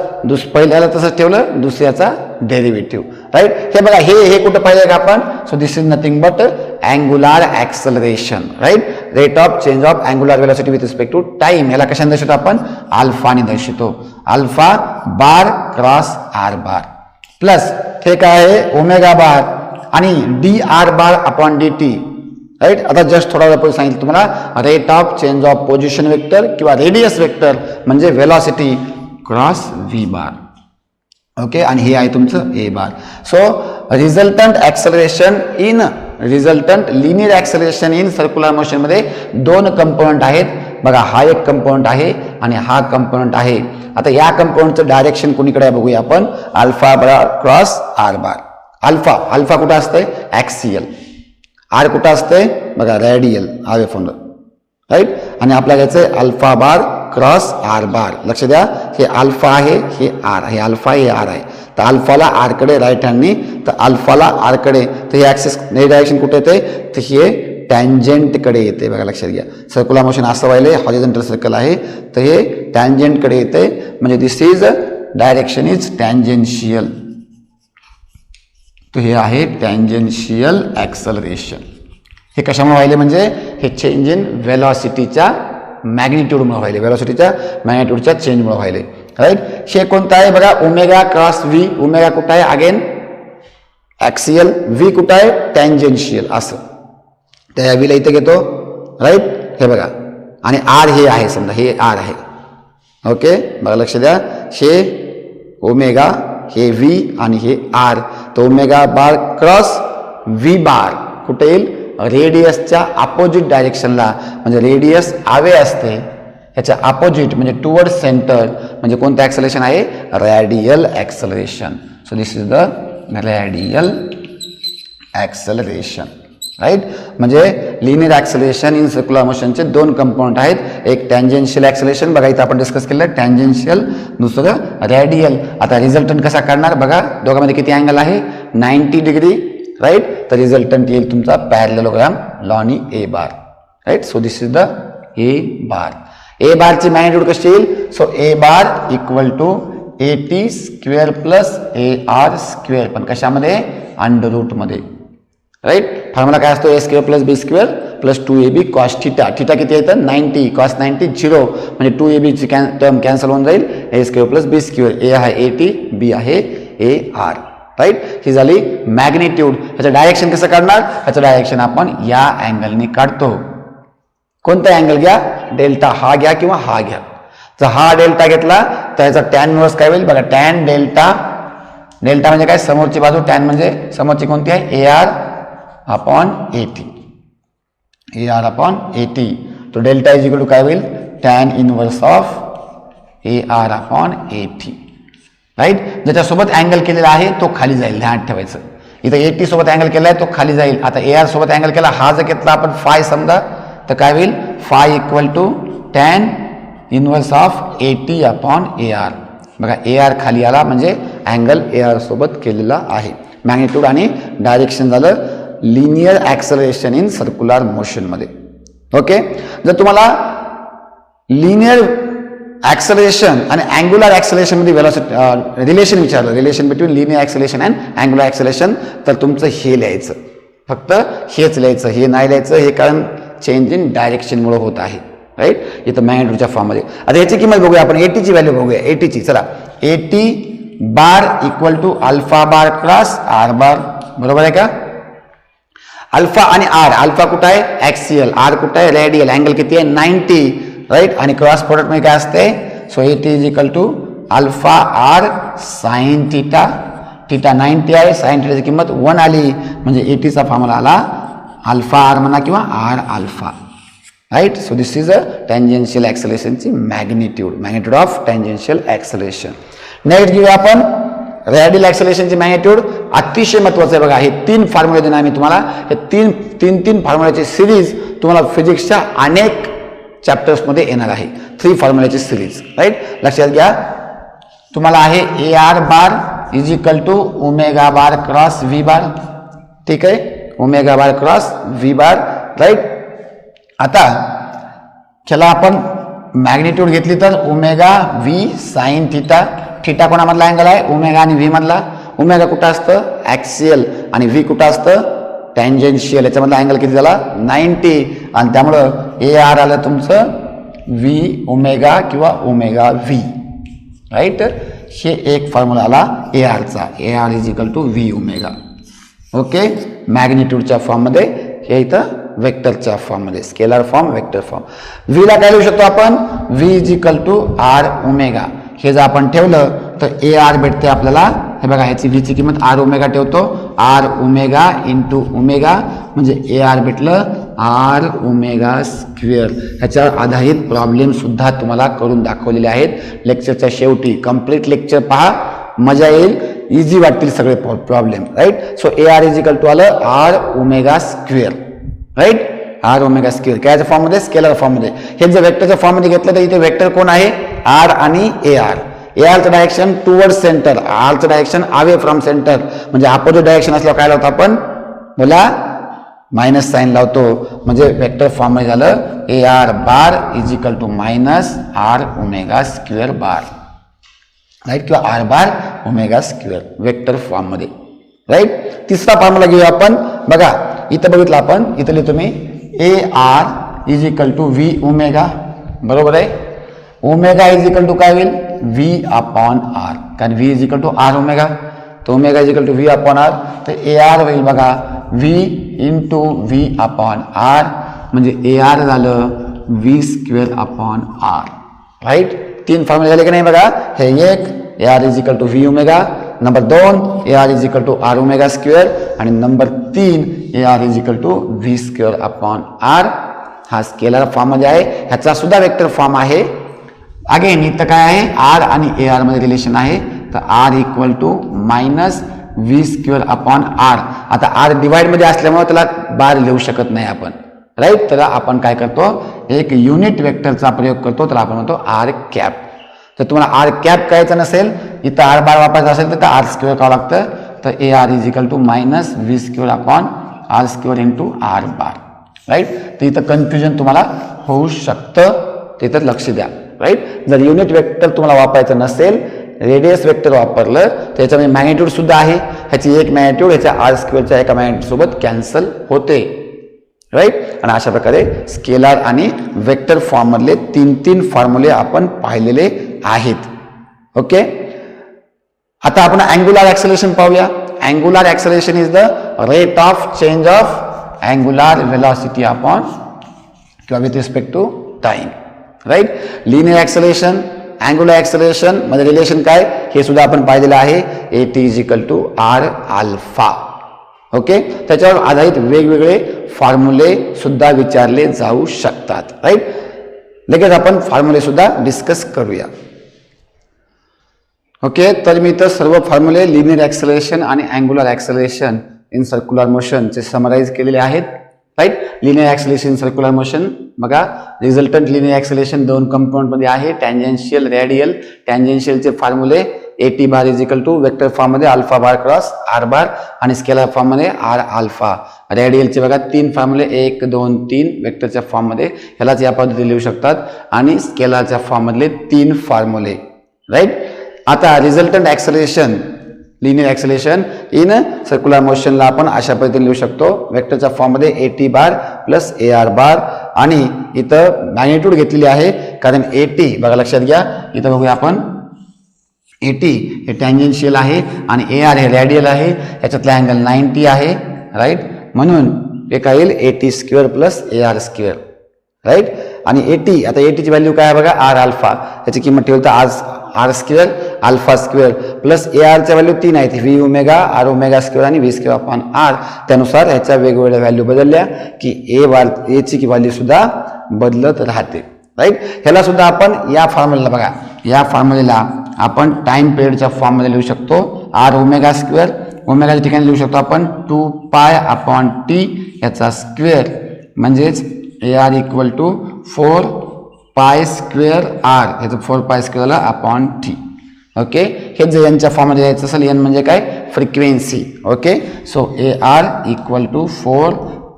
Speaker 1: पहिल्याला तसंच ठेवलं दुसऱ्याचा डेरिव्हेटिव्ह. राईट. हे बघा हे कुठं पाहिजे का आपण. So this is nothing but angular acceleration, right. Rate of change of angular velocity with respect to time. याला कशाने दर्शवतो आपण, अल्फाने दर्शवतो. Alpha bar cross R bar plus हे काय आहे ओमेगा बार आणि D R bar upon D T, right. आता जस्ट थोडा वेळ पहिले सांगितलं तुम्हाला rate of change of position vector किंवा रेडियस वेक्टर म्हणजे velocity cross V bar. Okay. आणि हे आहे तुमचं A bar. So resultant acceleration in resultant linear acceleration in circular motion मध्ये दोन कंपोनंट आहेत बघा. हा एक कंपोनंट आहे आणि हा कंपोनंट आहे. आता या कंपोनंटचं डायरेक्शन कोणीकडे बघूया आपण. Alpha bar cross R bar. Alpha कुठं असतंय ऍक्सियल, आर कुठं असतंय बघा रेडियल आवे फोन, राईट. आणि आपल्याला घ्यायचंय alpha bar cross R bar. लक्ष द्या हे अल्फा आहे हे आर, हे अल्फा हे आर आहे. तर अल्फाला आर कडे राईट हँडनी, तर अल्फाला आर कडे, तर हे ऍक्सिस हे डायरेक्शन कुठे येते तर हे टँजेंट कडे येते बघा. लक्षात घ्या सर्क्युलर मोशन असं व्हायलंय, हॉरिझॉन्टल सर्कल आहे तर हे टँजेंट कडे येते म्हणजे दिस इज डायरेक्शन इज टँजेन्शियल. तर हे आहे टँजेन्शियल ऍक्सलरेशन. हे कशामुळे व्हायले म्हणजे हे चेंज इन वेलॉसिटीच्या मॅग्निट्यूडमुळे व्हायले, वेलॉसिटीच्या मॅग्निट्यूडच्या चेंजमुळे व्हायले, राईट. हे कोणतं आहे बघा ओमेगा क्रॉस व्ही. ओमेगा कुठं आहे अगेन ऍक्सियल, व्ही कुठं आहे टँजेन्शियल असं. त्या व्हीला इथे घेतो, राईट. हे बघा आणि आर हे आहे समजा हे आर आहे. ओके बघा लक्ष द्या हे ओमेगा हे व्ही आणि हे आर. तर ओमेगा बार क्रॉस व्ही बार कुठे येईल रेडियसच्या अपोजिट डायरेक्शनला, म्हणजे रेडियस आवे असते याच्या अपोजिट म्हणजे टुवर्ड सेंटर, म्हणजे कोणतं ऍक्सलरेशन आहे radial acceleration. So this is the radial acceleration, right. म्हणजे लिनियर ऍक्सलरेशन इन सर्क्युलर मोशनचे दोन कंपोनंट आहेत. एक टँजेन्शियल ऍक्सलरेशन बघा इथं आपण डिस्कस केलं टँजेन्शियल, दुसरं रॅडियल. आता रिझल्टंट कसा काढणार बघा. दोघांमध्ये किती अँगल आहे 90 डिग्री, राईट. तर रिझल्टंट येईल तुमचा पॅरलेलोग्राम लॉनी A bar, right. So this is the A bar. A बारची मॅग्निट्यूड कशी येईल. So A bar equal to AT square plus AR square, पण कशामध्ये अंडर रूट मध्ये, राईट. फॉर्म्युला काय असतो A square plus B square plus 2AB cos theta. Theta किती येतं 90, कॉस 90 0, म्हणजे 2AB ची टर्म कॅन्सल होऊन जाईल. ए स्क्वेअर प्लस बी स्क्वेअर, ए आहे AT बी आहे AR, राईट. ही झाली मॅग्निट्यूड. ह्याचं डायरेक्शन कसं काढणार. ह्याचं डायरेक्शन आपण या अँगलने काढतो. कोणता अँगल घ्या डेल्टा हा घ्या किंवा हा घ्या. जर हा डेल्टा घेतला तर ह्याचा टॅन इन्व्हर्स काय होईल बघा. टॅन डेल्टा, डेल्टा म्हणजे काय समोरची बाजू, टॅन म्हणजे समोरची कोणती आहे AR upon AT, AR upon AT. तो डेल्टा इज इक्वल टू काय होईल tan inverse of AR upon AT, right. ज्याच्यासोबत अँगल केलेला आहे तो खाली जाईल, ध्यानात ठेवायचं. इथं AT सोबत अँगल केला आहे तो खाली जाईल. आता AR सोबत अँगल केला, हा जर घेतला आपण फाय समजा तर काय होईल phi equal to tan inverse of AT upon AR. बघा AR खाली आला म्हणजे अँगल AR सोबत केलेला आहे. मॅग्निट्यूड आणि डायरेक्शन झालं linear acceleration in circular motion मध्ये. ओके. जर तुम्हाला लिनियर ऍक्सलरेशन आणि अँग्युलर ऍक्सलरेशन मध्ये वेलोसिटी रिलेशन विचारलं, relation between linear acceleration and angular acceleration, तर तुमचं हे लिहायचं, फक्त हेच लिहायचं, हे नाही लिहायचं. हे कारण चेंज इन डायरेक्शनमुळे होत आहे, राईट. इथं मॅग्निट्यूडच्या फॉर्ममध्ये. आता याची किंमत बघूया आपण. AT ची व्हॅल्यू बघूया. AT ची चला. AT bar equal to alpha bar cross R bar, बरोबर आहे का. अल्फा आणि आर, अल्फा कुठं आहे ऍक्सियल, आर कुठं आहे रेडियल. अँगल किती आहे 90, राईट. आणि क्रॉस प्रोडक्ट मध्ये काय असते. So AT is equal to alpha R sine theta. Theta 90 आहे, साइन थिटाची किंमत 1 आली म्हणजे AT चा फॉर्म्युला आला अल्फा आर म्हणा किंवा R alpha, right. So this is a tangential ऍक्सलरेशनची magnitude of tangential acceleration. Next घेऊया आपण रॅडियल ऍक्सलरेशनची मॅग्निट्यूड. अतिशय महत्वाचं आहे बघा. हे 3 फॉर्म्युले देणार मी तुम्हाला. हे तीन फॉर्म्युल्याची सिरीज तुम्हाला फिजिक्सच्या अनेक चॅप्टर्समध्ये येणार आहे. 3 फॉर्म्युल्याची सिरीज, राईट. लक्षात घ्या. तुम्हाला आहे AR bar is equal to omega bar cross V bar, ठीक आहे. Omega bar cross V bar, right. आता चला आपण मॅग्निट्यूड घेतली तर omega V sine theta. Theta कोणामधला अँगल आहे ओमेगा आणि व्ही मधला. ओमेगा कुठं असतं ॲक्सियल आणि व्ही कुठं असतं टँजेन्शियल. याच्यामधला अँगल किती झाला 90 आणि त्यामुळं ए आर आलं तुमचं व्ही ओमेगा किंवा ओमेगा व्ही. राईट, हे एक फॉर्म्युला आला ए आरचा. A R is equal to V omega. Okay, मॅग्निट्यूडच्या फॉर्ममध्ये, हे इथं वेक्टरच्या फॉर्ममध्ये, स्केलर फॉर्म वेक्टर फॉर्म. व्हीला काय लिहू शकतो आपण V is equal to R omega. हे जर आपण ठेवलं तर ए आर भेटते आपल्याला. हे बघा ह्याची व्हीची किंमत आर ओमेगा ठेवतो, आर ओमेगा इंटू ओमेगा म्हणजे ए आर भेटलं आर ओमेगा स्क्वेअर. ह्याच्यावर आधारित प्रॉब्लेम सुद्धा तुम्हाला करून दाखवलेले आहेत लेक्चरच्या शेवटी. कम्प्लीट लेक्चर पहा, मजा येईल, इझी वाटतील सगळे problem. Right, so A R is equal to आलं R omega square. Right, R omega square कायच्या फॉर्ममध्ये स्केलर फॉर्ममध्ये. हे जर वेक्टरच्या फॉर्ममध्ये घेतलं तर इथे वेक्टर कोण आहे आर आणि ए आर. ए आरचं डायरेक्शन टुवर्ड सेंटर, आरचं डायरेक्शन अवे फ्रॉम सेंटर म्हणजे अपोजिट डायरेक्शन असल्यावर काय लावतो आपण बोला मायनस साईन लावतो. म्हणजे वेक्टर फॉर्ममध्ये झालं A R bar is equal to minus R omega square bar. Right, किंवा R bar omega square vector फॉर्ममध्ये. राईट, तिसरा फॉर्म्युला घेऊया आपण. बघा इथं बघितलं आपण, इथं लिहितो मी A R is equal to V omega. बरोबर आहे, ओमेगा इज इक्वल टू काय होईल व्ही अपॉन आर, कारण V is equal to R omega. तर omega is equal to V upon R. तर ए आर होईल बघा V into V upon R म्हणजे ए आर झालं V square upon R. Right, तीन फॉर्म्युले झाले की नाही बघा. हे एक A R is equal to V omega, number 2 A R is equal to R omega square आणि number 3 A R is equal to V square upon R. हा स्केलर फॉर्ममध्ये आहे, ह्याचा सुद्धा वेक्टर फॉर्म आहे. अगेन इथं काय आहे आर आणि ए आर मध्ये रिलेशन आहे. तर R equal to minus V square upon R. आता आर डिवाइड मध्ये असल्यामुळे त्याला बार लिहू शकत नाही आपण. राईट, तर आपण काय करतो एक युनिट वेक्टरचा प्रयोग करतो, तर आपण म्हणतो आर कॅप. तर तुम्हाला आर कॅप करायचं नसेल, इथं आर बार वापरायचं असेल तर आर स्क्वेअर करावं लागतं. तर A R is equal to minus V square upon R square into R bar. Right, तर इथं कन्फ्युजन तुम्हाला होऊ शकतं, तिथं लक्ष द्या. राईट, जर युनिट वेक्टर तुम्हाला वापरायचं नसेल, रेडियस वेक्टर वापरलं तर याच्यामध्ये मॅग्निट्यूड सुद्धा आहे. ह्याची एक मॅग्निट्यूड ह्याच्या आर स्क्वेअरच्या एका मॅग्निट्यूड सोबत कॅन्सल होते. राईट, आणि अशा प्रकारे स्केलर आणि वेक्टर फॉर्म मधले तीन फॉर्म्युले आपण पाहिलेले आहेत. ओके, आता आपण अँग्युलर ऍक्सेलरेशन पाहूया. Angular acceleration is the rate of change of angular velocity upon किंवा with respect to time. Right, linear acceleration angular acceleration मध्ये रिलेशन काय हे सुद्धा आपण पाहिलेलं आहे. A T is equal to R alpha. Okay, त्याच्यावर आधारित वेगवेगळे फॉर्म्युले सुद्धा विचारले जाऊ शकतात. राईट, लगेच आपण फॉर्म्युले सुद्धा डिस्कस करूया. ओके, तर मी इथं सर्व फॉर्म्युले लिनियर ऍक्सेलरेशन आणि अँग्युलर ऍक्सेलरेशन इन सर्क्युलर मोशनचे समराइज केलेले आहेत. Right, linear acceleration in circular motion बघा, रिझल्टंट लिनियर ऍक्सेलरेशन दोन कंपोनंट मध्ये आहे, टँजेन्शियल रेडियल. टँजेन्शियलचे फॉर्म्युले A T bar is equal to vector form मध्ये alpha bar cross R bar आणि स्केलर फॉर्म मध्ये आर अल्फा. रेडियलचे बघा तीन फॉर्म्युले 1 2 3 वेक्टरच्या फॉर्म मध्ये, ह्यालाच या पद्धतीने लिहू शकतात. आणि स्केलरच्या फॉर्म मधले 3 फॉर्म्युले. राईट, आता resultant acceleration linear acceleration in circular मोशनला आपण अशा पद्धतीने लिहू शकतो, वेक्टरच्या फॉर्म मध्ये A T bar plus A R bar. आणि इथं मॅग्निट्यूड घेतलेली आहे कारण ए टी बघा लक्षात घ्या, इथं बघूया आपण ए टी हे टँजेन्शियल आहे आणि ए आर हे रेडियल आहे, याच्यातला अँगल 90 आहे. राईट, म्हणून हे काय येईल A T square plus A R square. Right, आणि ए टी आता ए टीची व्हॅल्यू काय आहे बघा आर अल्फा, याची किंमत ठेवतो R square alpha square plus A आरच्या व्हॅल्यू 3 आहेत, V omega R omega square आणि व्ही स्क्वेअर अपॉन आर. त्यानुसार ह्याच्या वेगवेगळ्या व्हॅल्यू बदलल्या की एची व्हॅल्यू सुद्धा बदलत राहते. राईट, ह्याला सुद्धा आपण या फॉर्म्युलेला बघा, या फॉर्म्युलेला आपण टाइम पिरियडच्या फॉर्म मध्ये लिहू शकतो. आर ओमेगा स्क्वेअर, ओमेगाच्या ठिकाणी लिहू शकतो आपण 2 पाय अपॉन टी याचा स्क्वेअर म्हणजेच A R equal to 4 pi square R, याचं 4 पाय स्क्वेअरला अपॉन टी. ओके, हे जर यांच्या फॉर्ममध्ये यायचं असेल, एन म्हणजे काय frequency. Okay, so A R equal to 4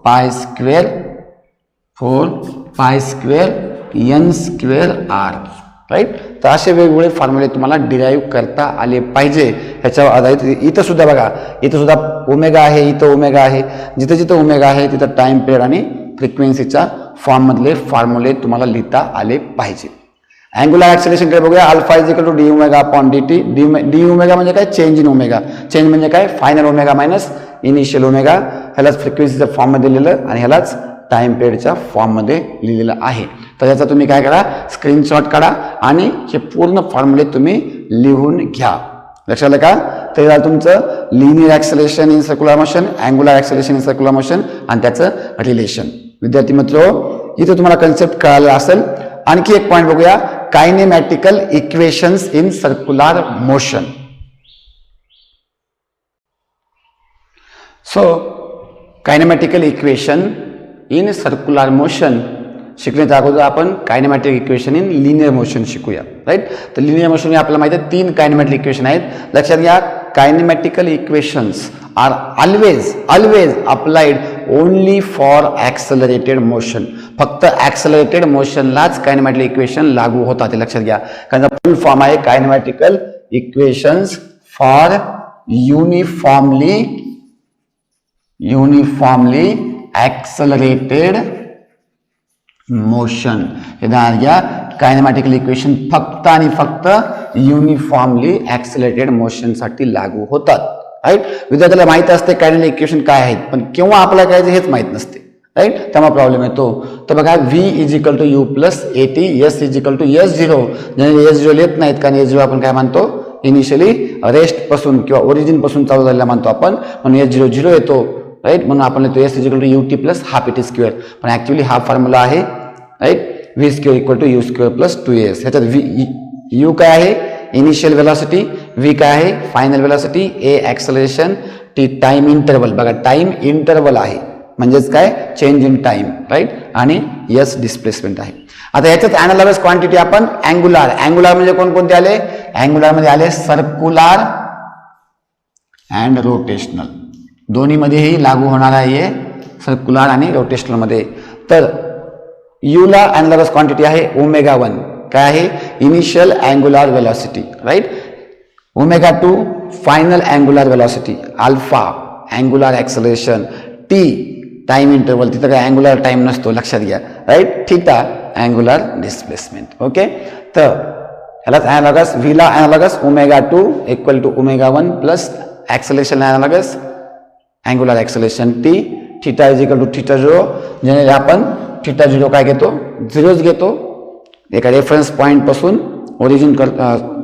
Speaker 1: pi square N square R. Right. तर असे वेगवेगळे फॉर्म्युले तुम्हाला डिराईव्ह करता आले पाहिजे. ह्याच्यावर आधारित इथं सुद्धा बघा, इथं सुद्धा ओमेगा आहे, इथं ओमेगा आहे, जिथं जिथं ओमेगा आहे तिथं टाइम पिरियड आणि फ्रिक्वेन्सीच्या फॉर्ममधले फॉर्म्युले तुम्हाला लिहिता आले पाहिजे. अँग्युलर ऍक्सेलरेशन कडे बघूया. Alpha is equal to D omega upon D T. D omega म्हणजे काय? Change in omega. चेंज म्हणजे काय? Final omega minus initial omega. ह्यालाच फ्रिक्वेन्सीच्या फॉर्ममध्ये लिहिलं आणि ह्यालाच टाइम पिरियडच्या फॉर्ममध्ये लिहिलेलं आहे. तर याचा तुम्ही काय करा, स्क्रीनशॉट काढा आणि हे पूर्ण फॉर्म्युले तुम्ही लिहून घ्या. लक्षात आलं का? तर तुमचं linear acceleration in circular motion, angular acceleration in circular motion आणि त्याचं रिलेशन. विद्यार्थी मित्र, इथे तुम्हाला कन्सेप्ट कळाला असेल. आणखी एक पॉईंट बघूया, kinematical equations in circular motion. So kinematical equation in circular motion शिकण्याच्या अगोदर आपण kinematic equation in linear motion शिकूया. राईट. तर लिनियर मोशन आपल्याला माहिती आहे 3 कायनेमॅटिक इक्वेशन आहेत. लक्षात घ्या, kinematical equations are always applied only for accelerated motion. फक्त ॲक्सलरेटेड मोशनलाच कायनेमॅटिक इक्वेशन लागू होतात. ते लक्षात घ्या, कारण फुल फॉर्म आहे कायनेमॅटिकल equations for uniformly accelerated motion. हे ध्यानात घ्या, कायनेमॅटिकल इक्वेशन फक्त आणि फक्त युनिफॉर्मली ॲक्सलरेटेड मोशन साठी लागू होतात. राईट. विद्यार्थ्याला माहित असते कायनेमॅटिक इक्वेशन काय आहेत, पण केव्हा आपल्याला काय हेच माहित नसते. राईट. त्यामुळे प्रॉब्लेम येतो. तर बघा, V is equal to U plus AT, S is equal to S zero. ज्याने एस झिरो येत नाहीत, कारण एस झिरो आपण काय मानतो, इनिशियली रेस्ट पासून किंवा ओरिजिन पासून चालू झालेला मानतो आपण, म्हणून एस झिरो झिरो येतो. राईट. म्हणून आपण लिहितो S is equal to U T plus half AT square. पण ऍक्च्युअली हा फॉर्म्युला आहे. Right. V square equal to U square plus 2s. ह्याच्यात यू काय आहे? Initial velocity. व्ही काय आहे? Final velocity. A acceleration. T time interval. बघा, टाइम इंटरवल आहे म्हणजेच काय? Change in time. राईट. आणि एस डिस्प्लेसमेंट आहे. आता ह्याच्यात अॅनालॉगस क्वांटिटी आपण अँग्युलर म्हणजे कोणकोणते आले? अँग्युलर मध्ये आले सर्क्युलर अँड रोटेशनल. दोन्हीमध्येही लागू होणार आहे, सर्क्युलर आणि रोटेशनल मध्ये. तर यूला अॅनालॉगस क्वांटिटी आहे ओमेगा 1. काय आहे? Initial angular velocity. Right. Omega 2 final angular velocity. Alpha angular acceleration. T time interval, तिथं काय अँग्युलर टाइम नसतो, लक्षात घ्या. Right. Theta angular displacement. Okay. तर ह्यालाच अॅनालॉगस, व्हीला analogous omega 2 equal to omega 1 plus acceleration analogous angular acceleration T. Theta is equal to theta zero. ज्याने आपण थीटा झिरो काय घेतो? झिरोच घेतो. एका रेफरन्स पॉईंट पासून ओरिजिन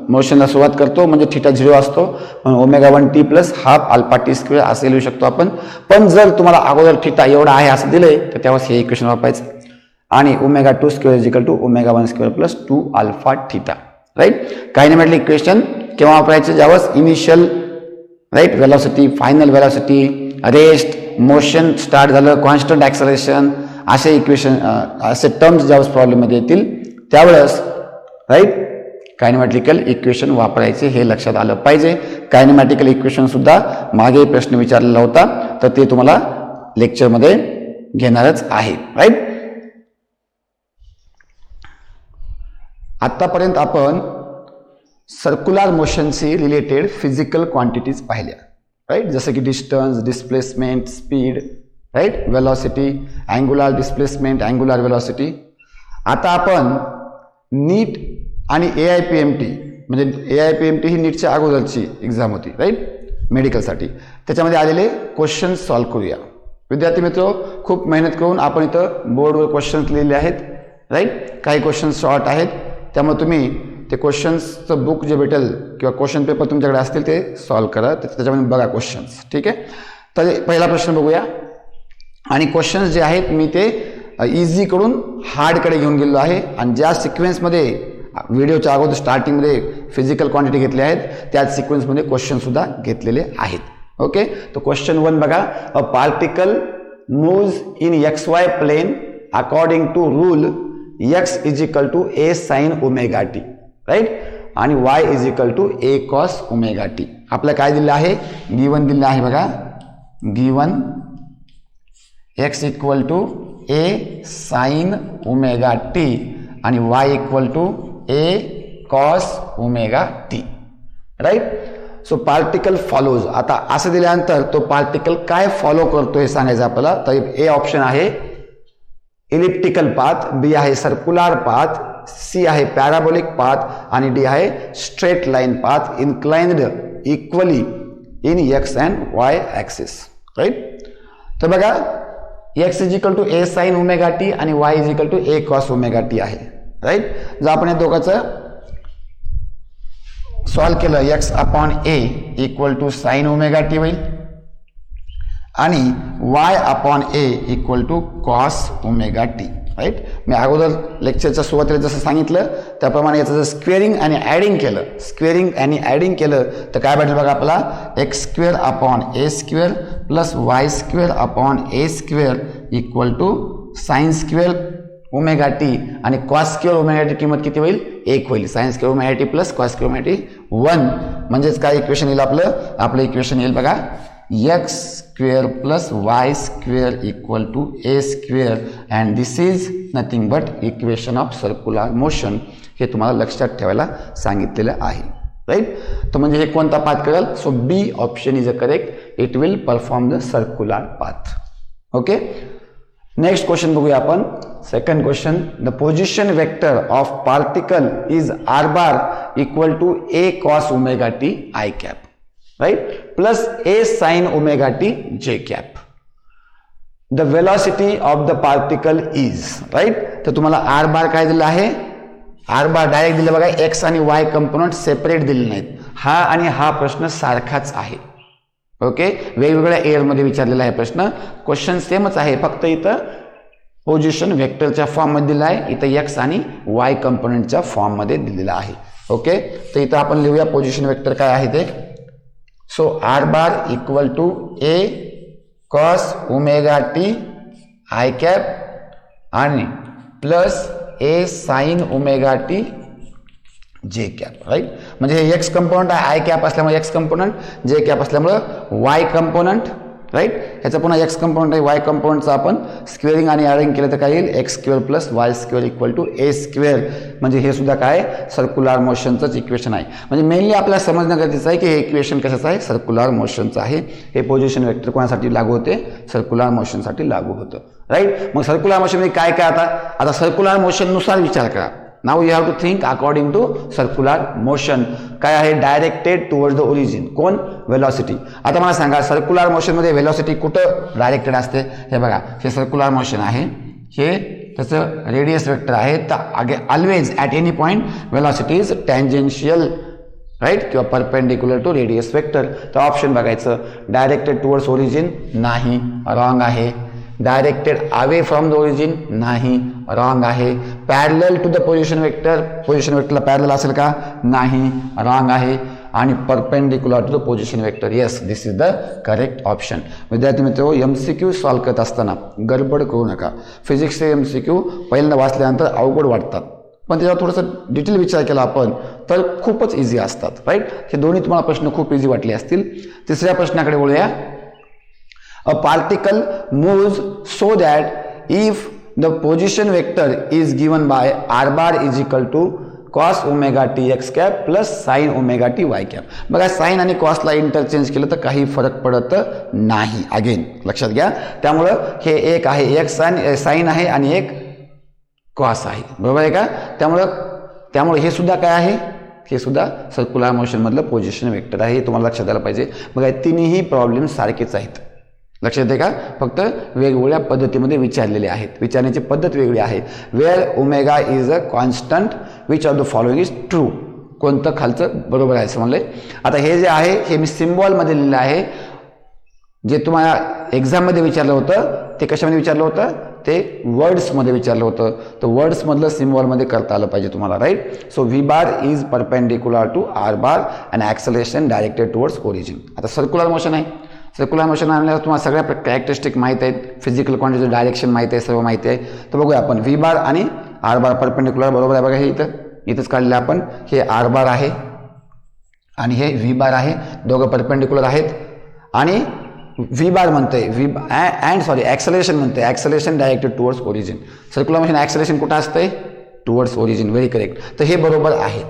Speaker 1: मोशनला सुरुवात करतो, म्हणजे थीटा झिरो असतो. म्हणून omega 1 T plus half alpha T square असे लिहू शकतो आपण. पण जर तुम्हाला अगोदर थीटा एवढा आहे असं दिलंय, तर त्यावेळेस हे इक्वेशन वापरायचं. आणि omega 2 square is equal to omega 1 square plus 2 alpha theta. Right. Kinematic equation केव्हा वापरायचे? ज्यावेळेस initial right velocity, final velocity, rest, motion start झालं, कॉन्स्टंट ऍक्सलरेशन, असे इक्वेशन असे टर्म्स ज्यावेळेस प्रॉब्लेममध्ये येतील त्यावेळेस राईट कायनेमॅटिकल इक्वेशन वापरायचे, हे लक्षात आलं पाहिजे. कायनेमॅटिकल इक्वेशन सुद्धा मागे प्रश्न विचारलेला होता, तर ते तुम्हाला लेक्चरमध्ये घेणारच आहे. राईट. आतापर्यंत आपण सर्क्युलर मोशनशी रिलेटेड फिजिकल क्वांटिटीज पाहिल्या. राईट. जसं की distance, displacement, speed, right, velocity, angular displacement, angular velocity. आता आपण नीट आणि AIPMT, म्हणजे AIPMT ही नीटच्या अगोदरची एक्झाम होती, राईट, मेडिकलसाठी. त्याच्यामध्ये आलेले क्वेश्चन्स सॉल्व्ह करूया. विद्यार्थी मित्र, खूप मेहनत करून आपण इथं बोर्डवर क्वेश्चन्स लिहिले आहेत. राईट. काही क्वेश्चन्स शॉर्ट आहेत, त्यामुळे तुम्ही ते क्वेश्चन्सचं बुक जे भेटेल किंवा क्वेश्चन पेपर तुमच्याकडे असतील ते सॉल्व्ह करा. त्याच्यामध्ये बघा क्वेश्चन्स. ठीक आहे. तर पहिला प्रश्न बघूया. आणि क्वेश्चन्स जे आहेत मी ते इझी कडून हार्डकडे घेऊन गेलो आहे. आणि ज्या सिक्वेन्समध्ये व्हिडिओच्या अगोदर स्टार्टिंगमध्ये फिजिकल क्वांटिटी घेतली आहेत त्याच सिक्वेन्समध्ये क्वेश्चन सुद्धा घेतलेले आहेत. ओके. तर क्वेश्चन 1 बघा. A particle moves in XY plane according to rule x is equal to a sin omega T. Right. आणि y is equal to a cos omega T. आपल्याला काय दिलं आहे? गिवन दिलं आहे बघा. Given x equal to a sin omega T आणि y equal to A cos omega T, right. So particle follows. आता असं दिल्यानंतर तो पार्टिकल काय फॉलो करतो हे सांगायचं आपल्याला. तर ए ऑप्शन आहे इलिप्टिकल पाथ, बी आहे सर्क्युलर पाथ, सी आहे पॅराबोलिक पाथ आणि डी आहे straight line path inclined equally in X and Y axis, right. तर बघा X is equal to A sine omega T आणि Y is equal to A cos omega T आहे, राईट. जर आपण या दोघांचं सॉल्व केलं X upon A equal to sine omega T होईल आणि Y upon A equal to cos omega T, right. मी अगोदर लेक्चरच्या सुरुवातीला जसं सांगितलं त्याप्रमाणे याचं जर स्क्वेअरिंग आणि ॲडिंग केलं तर काय भेटेल बघा आपल्याला x square upon a square plus Y square upon a square equal to sine square omega T आणि कॉस स्क्वेअर ओमेगा टी किंमत किती होईल 1 होईल. Sine square omega t plus cos square omega t 1 म्हणजेच काय इक्वेशन येईल आपलं इक्वेशन येईल बघा x square plus Y square equal to A square and this is nothing but equation of circular motion. हे तुम्हाला लक्षात ठेवायला सांगितलेलं आहे, राईट. तर म्हणजे हे कोणता पाथ करेल. So B option is a correct. It will perform the circular path. Okay. Next question बघूया आपण. Second question. The position vector of particle is r bar equal to A cos omega T I cap, right, plus A sine omega T जे cap. The velocity of the particle is, right. तर तुम्हाला आर बार काय दिलं आहे. आर बार डायरेक्ट दिलं बघा. एक्स आणि वाय कंपोनंट सेपरेट दिले नाहीत. हा आणि हा प्रश्न सारखाच आहे. ओके. वेगवेगळ्या एअरमध्ये विचारलेला आहे प्रश्न. क्वेश्चन सेमच आहे, फक्त इथं पोझिशन वेक्टरच्या फॉर्ममध्ये दिला आहे, इथं एक्स आणि वाय कंपोनंटच्या फॉर्ममध्ये दिलेला आहे. ओके. तर इथं आपण लिहूया पोझिशन वेक्टर काय आहे ते. So R bar equal to A cos omega T I cap आणि प्लस ए साइन ओमेगा टी जे कॅप, राईट. म्हणजे हे एक्स कंपोनंट आहे, आय कॅप असल्यामुळे एक्स कंपोनंट, जे कॅप असल्यामुळं वाय कंपोनंट, राईट. ह्याचा पुन्हा एक्स कंपोनंट आहे, वाय कंपोनंटचं आपण स्क्वेअरिंग आणि ॲडिंग केलं तर काय येईल X square plus Y square equal to A square. म्हणजे हे सुद्धा काय सर्क्युलर मोशनचंच इक्वेशन आहे. म्हणजे मेनली आपल्याला समजणं गरजेचं आहे की हे इक्वेशन कशाचं आहे, सर्क्युलर मोशनचं आहे. हे पोझिशन वेक्टर कोणासाठी लागू होते, सर्क्युलर मोशनसाठी लागू होतं, राईट. मग सर्क्युलर मोशनमध्ये काय काय आता सर्क्युलर मोशननुसार विचार करा. Now you have to think according to circular motion. काय आहे डायरेक्टेड टुवर्ड्स द ओरिजिन. कोण वेलॉसिटी. आता मला सांगा सर्क्युलर मोशनमध्ये वेलॉसिटी कुठं डायरेक्टेड असते. हे बघा हे सर्क्युलर मोशन आहे, हे त्याचं रेडियस वेक्टर आहे. तर always at any point velocity is tangential, right, किंवा परपेंडिक्युलर टू रेडियस वेक्टर. तर ऑप्शन बघायचं डायरेक्टेड टुवर्ड्स ओरिजिन नाही, रॉंग आहे. Directed away from the origin नाही, रॉंग आहे. पॅरलल टू द पोझिशन वेक्टरला पॅरलल असेल का, नाही, रॉंग आहे. आणि perpendicular to the position vector, yes, this is the correct option. विद्यार्थी मित्र MCQ सॉल्व करत असताना गडबड करू नका. फिजिक्सचे MCQ पहिल्यांदा वाचल्यानंतर अवघड वाटतात, पण त्याच्यावर थोडंसं डिटेल विचार केला आपण तर खूपच इझी असतात, राईट. हे दोन्ही तुम्हाला प्रश्न खूप इझी वाटले असतील. तिसऱ्या प्रश्नाकडे बोलूया. A particle moves so that if the position vector is given by r bar is equal to cos omega t x cap plus sin omega t y cap. बघा साइन आणि कॉसला इंटरचेंज केलं तर काही फरक पडत नाही. अगेन लक्षात घ्या. त्यामुळं हे एक आहे एक्स साइन आहे आणि एक कॉस आहे, बरोबर आहे का. त्यामुळे हे सुद्धा काय आहे, हे सुद्धा सर्क्युलर मोशन मधलं पोझिशन वेक्टर आहे. हे तुम्हाला लक्षात आलं पाहिजे. बघा तिन्ही प्रॉब्लेम सारखेच आहेत, लक्षात आहे का. फक्त वेगवेगळ्या पद्धतीमध्ये विचारलेले आहेत, विचारण्याची पद्धत वेगळी आहे. Where omega is a constant which of the following is true. कोणतं खालचं बरोबर आहे असं म्हणलंय. आता हे जे आहे हे मी सिम्बॉलमध्ये लिहिलं आहे. जे तुम्हाला एक्झाममध्ये विचारलं होतं ते कशामध्ये विचारलं होतं, ते वर्ड्समध्ये विचारलं होतं. तर वर्ड्समधलं सिम्बॉलमध्ये करता आलं पाहिजे तुम्हाला, right. So V bar is perpendicular to R bar and acceleration directed towards origin. आता सर्क्युलर मोशन आहे. सर्क्युलर मोशन आणल्यावर तुम्हाला सगळ्या कॅरेक्टरिस्टिक माहीत आहेत, फिजिकल क्वांटिटीचं डायरेक्शन माहिती आहे, सर्व माहिती आहे. तर बघूया आपण व्ही बार आणि आर बार परपेंडिक्युलर बरोबर आहे. बघा हे इथंच काढलेलं आपण. हे आर बार आहे आणि हे व्ही बार आहे, दोघं परपेंडिक्युलर आहेत. आणि व्ही बार म्हणतंय ॲक्सलेरेशन म्हणतंय acceleration directed towards origin. Circular motion acceleration कुठं असतंय, टुवर्ड्स ओरिजिन. Very correct. तर हे बरोबर आहे.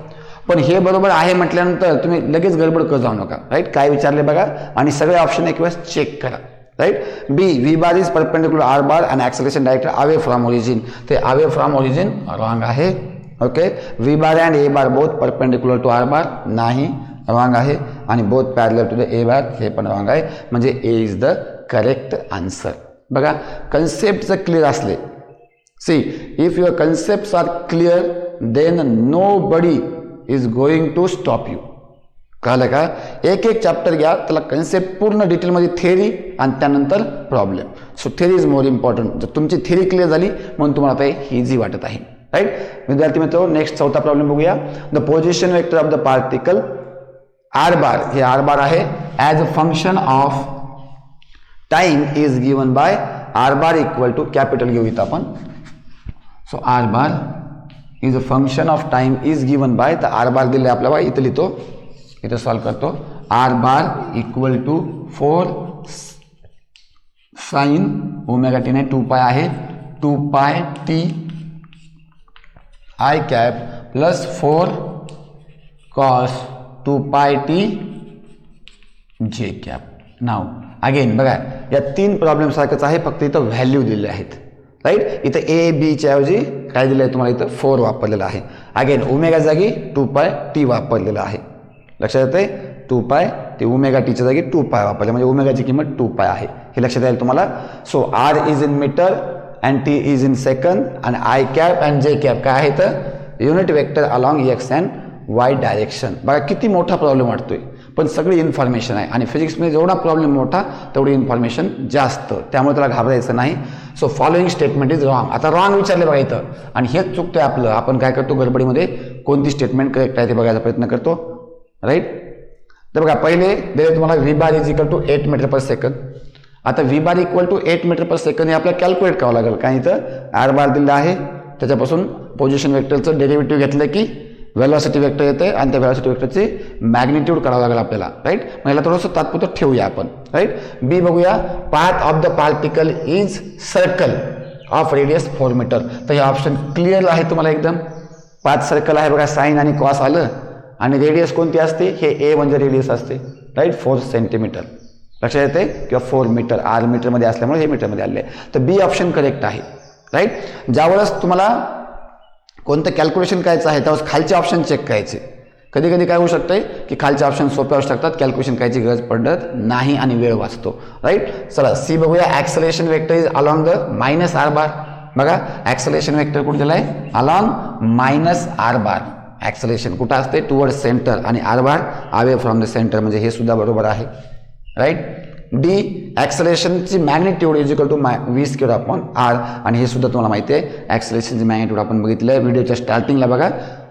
Speaker 1: पण हे बरोबर आहे म्हटल्यानंतर तुम्ही लगेच गडबड करत जाऊ नका. राईट. काय विचारले बघा आणि सगळे ऑप्शन एक वेळेस चेक करा. Right. B V bar is perpendicular R bar and acceleration direct away from origin. ते अवे फ्रॉम ओरिजिन रॉंग आहे. Okay. V bar and A bar both perpendicular to R bar नाही, रॉंग आहे. आणि both parallel to the A bar हे पण रॉंग आहे. म्हणजे A is the correct answer. बघा कन्सेप्ट जर क्लिअर असले, see if your concepts are clear then nobody is going to stop you. कळलं का? एक एक चॅप्टर घ्या, त्याला कन्सेप्ट पूर्ण डिटेलमध्ये थेअरी आणि त्यानंतर problem. So theory is more important. जर तुमची थेअरी क्लिअर झाली म्हणून तुम्हाला आता इझी वाटत आहे. राईट. विद्यार्थी मित्र, नेक्स्ट चौथा प्रॉब्लेम बघूया. The position vector of the particle r bar, हे आर बार आहे, as a function of time is given by r bar equal to capital घेऊ इथं आपण. So R bar is a function of time is given by, तर आर बार दिले आपल्याला, इथं लिहितो, इथं सॉल्व करतो. R bar equal to 4 sine omega t नाही 2 पाय आहे, 2 pi t I cap plus 4 cos 2 pi T जे कॅप. नाव अगेन बघा या 3 प्रॉब्लेम सारखंच आहे, फक्त इथं व्हॅल्यू दिलेले आहेत. राईट. इथं ए बीच्या ऐवजी काय दिलं आहे तुम्हाला, इथं 4 वापरलेलं आहे. अगेन ओमेगा जागी 2 पाय टी वापरलेलं आहे. लक्षात येते. 2 पाय ते ओमेगा टीच्या जागी 2 पाय वापरले म्हणजे ओमेगाची किंमत 2 पाय आहे, हे लक्षात येईल तुम्हाला. So R is in metre and T is in second आणि I cap and J cap काय आहे तर unit vector along X and Y direction. बघा किती मोठा प्रॉब्लेम वाटतोय, पण सगळी इन्फॉर्मेशन आहे. आणि फिजिक्समध्ये जेवढा प्रॉब्लेम मोठा तेवढी इन्फॉर्मेशन जास्त, त्यामुळे त्याला घाबरायचं नाही. So following statement is wrong. आता रॉंग विचारले बघा इथं, आणि हेच चुकतंय आपलं. आपण काय करतो गडबडीमध्ये कोणती स्टेटमेंट करेक्ट आहे ते बघायचा प्रयत्न करतो. राईट. तर बघा पहिले दिले तुम्हाला V bar is equal to 8 metre per second. आता V bar equal to 8 metre per second हे आपल्याला कॅल्क्युलेट करावं लागेल. काय इथं आर बार दिलं आहे, त्याच्यापासून पोझिशन वेक्टरचं डेरिव्हेटिव्ह घेतलं की व्हेलॉसिटी वेक्टर येते आणि त्या व्हेलॉसिटी वेक्टरची मॅग्निट्यूड करावं लागेल आपल्याला. राईट. मग याला थोडंसं तात्पुरतं ठेवूया आपण. राईट. बी बघूया. Path of the particle is circle of radius 4 metre. तर हे ऑप्शन क्लिअर आहे तुम्हाला एकदम. पाथ सर्कल आहे बघा, साइन आणि कॉस आलं, आणि रेडियस कोणती असते, हे ए म्हणजे रेडियस असते. राईट. 4 सेंटीमीटर लक्षात येते, किंवा 4 मीटर, आर मीटरमध्ये असल्यामुळे हे मीटरमध्ये आले. तर बी ऑप्शन करेक्ट आहे. राईट. ज्यावेळेस तुम्हाला कोणतं कॅल्क्युलेशन करायचं आहे त्यावेळेस खालचे ऑप्शन चेक करायचे. कधी कधी काय होऊ शकतंय की खालचे ऑप्शन सोपे असू शकतात, कॅल्क्युलेशन करायची गरज पडत नाही आणि वेळ वाचतो. राईट. चला सी बघूया. Acceleration vector is along the minus R bar. बघा ॲक्सलेरेशन वेक्टर कुठे दिलं आहे, along minus R bar. Acceleration कुठं असते, टुवर्ड सेंटर, आणि R bar away from the centre, म्हणजे हे सुद्धा बरोबर आहे. राईट. डी ॲक्सलेरेशनची magnitude is equal to V square upon R, आणि हे सुद्धा तुम्हाला माहिती आहे. ॲक्सलेरेशनची मॅग्निट्यूड आपण बघितलं आहे व्हिडिओच्या स्टार्टिंगला बघा,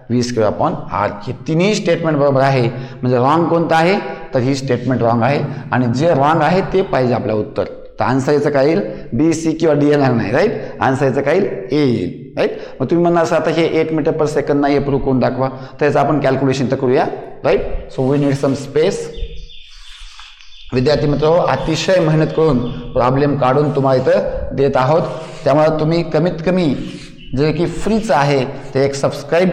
Speaker 1: व्ही स्क्वेअर अपॉन आर. हे तिन्ही स्टेटमेंट बरोबर आहे. म्हणजे रॉंग कोणतं आहे तर ही स्टेटमेंट रॉंग आहे, आणि जे रॉंग आहे ते पाहिजे आपलं उत्तर. तर आन्सर याचं काय येईल, बी सी किंवा डी येणार नाही. राईट. आन्सर याचं काय येईल, ए येईल. राईट. मग तुम्ही म्हणणार असं आता हे 8 मीटर पर सेकंद नाही, हे प्रूव्ह करून दाखवा. तर याचं आपण कॅल्क्युलेशन तर करूया. Right. So we need some space. विद्यार्थी मित्र अतिशय मेहनत करून प्रॉब्लेम काढून तुम्हाला इथं देत आहोत, त्यामुळे तुम्ही कमीत कमी जे की फ्रीच आहे ते एक सबस्क्राईब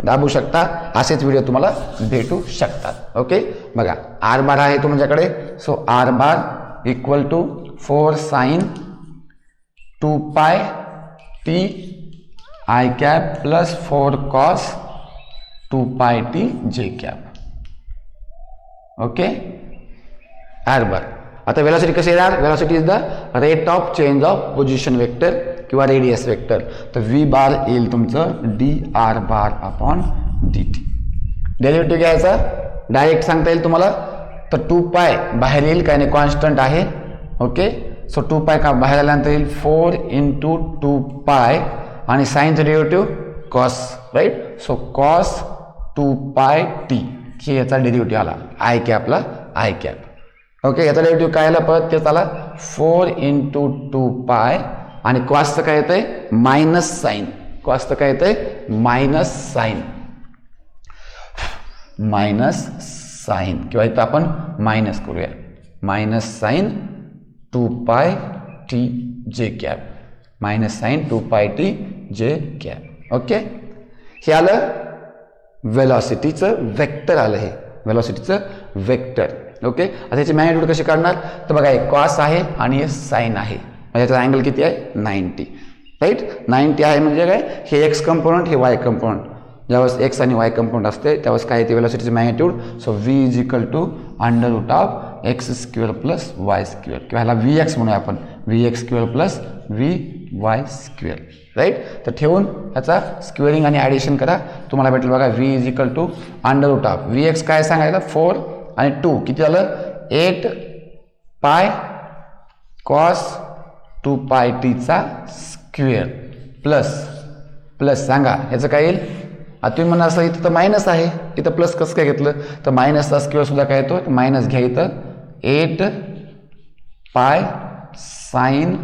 Speaker 1: दाबू शकता, असेच व्हिडिओ तुम्हाला भेटू शकतात. ओके. बघा आर बार आहे तुमच्याकडे. So R bar equal to 4 sine 2 pi t I cap plus 4 cos 2 pi T जे कॅप. ओके. आर बार. आता वेलॉसिटी कशी येणार, velocity is the rate of change of position vector किंवा रेडियस वेक्टर. तर व्ही बार येईल तुमचं d R bar upon D t. Derivative घ्यायचा डायरेक्ट सांगता येईल तुम्हाला. तर 2 पाय बाहेर येईल, काय नाही कॉन्स्टंट आहे. ओके. सो 2 पाय का बाहेर आल्यानंतर येईल 4 इंटू 2 पाय, आणि साईनचं derivative cos. Right. So cos 2 pi T हे याचा डेरिव्हेटिव्ह आला, आय कॅपला आय कॅप. ओके. याचा डेरिव्हेटिव्ह काय आला परत तेच आला 4 इंटू 2 पाय, आणि कॉसचं काय येतंय मायनस साईन. कॉसचं काय येतंय मायनस साईन, मायनस साईन, किंवा इथं आपण मायनस करूया, मायनस साईन 2 पाय टी जे cap, minus sine 2 pi T जे कॅप. ओके. हे आलं वेलॉसिटीचं वेक्टर आलं, हे वेलॉसिटीचं वेक्टर. ओके, आता याची मॅग्निट्यूड कशी काढणार, तर बघा हे कॉस आहे आणि हे साईन आहे, म्हणजे याचा अँगल किती आहे 90, राईट. 90 आहे म्हणजे काय, हे एक्स कंपोनंट हे वाय कंपोनंट, ज्यावेळेस एक्स आणि वाय कंपोनंट असते त्यावेळेस काय येते वेलॉसिटीची magnitude. So V is equal to under root of X square plus Y square, किंवा ह्याला व्ही एक्स म्हणूया आपण, V X square plus V Y square, right. तर ठेवून ह्याचा स्क्वेअरिंग आणि ॲडिशन करा, तुम्हाला भेटेल बघा V is equal to under root of v x काय सांगायला 4 आणि 2 किती झालं 8 पाय कॉस 2 पाय टीचा स्क्वेअर प्लस सांगा ह्याचं काय येईल. आता तुम्ही म्हणा असं इथं तर मायनस आहे, इथं प्लस कसं काय घेतलं, तर मायनसचा स्क्वेअर सुद्धा काय येतो, मायनस घ्या इथं 8 पाय साईन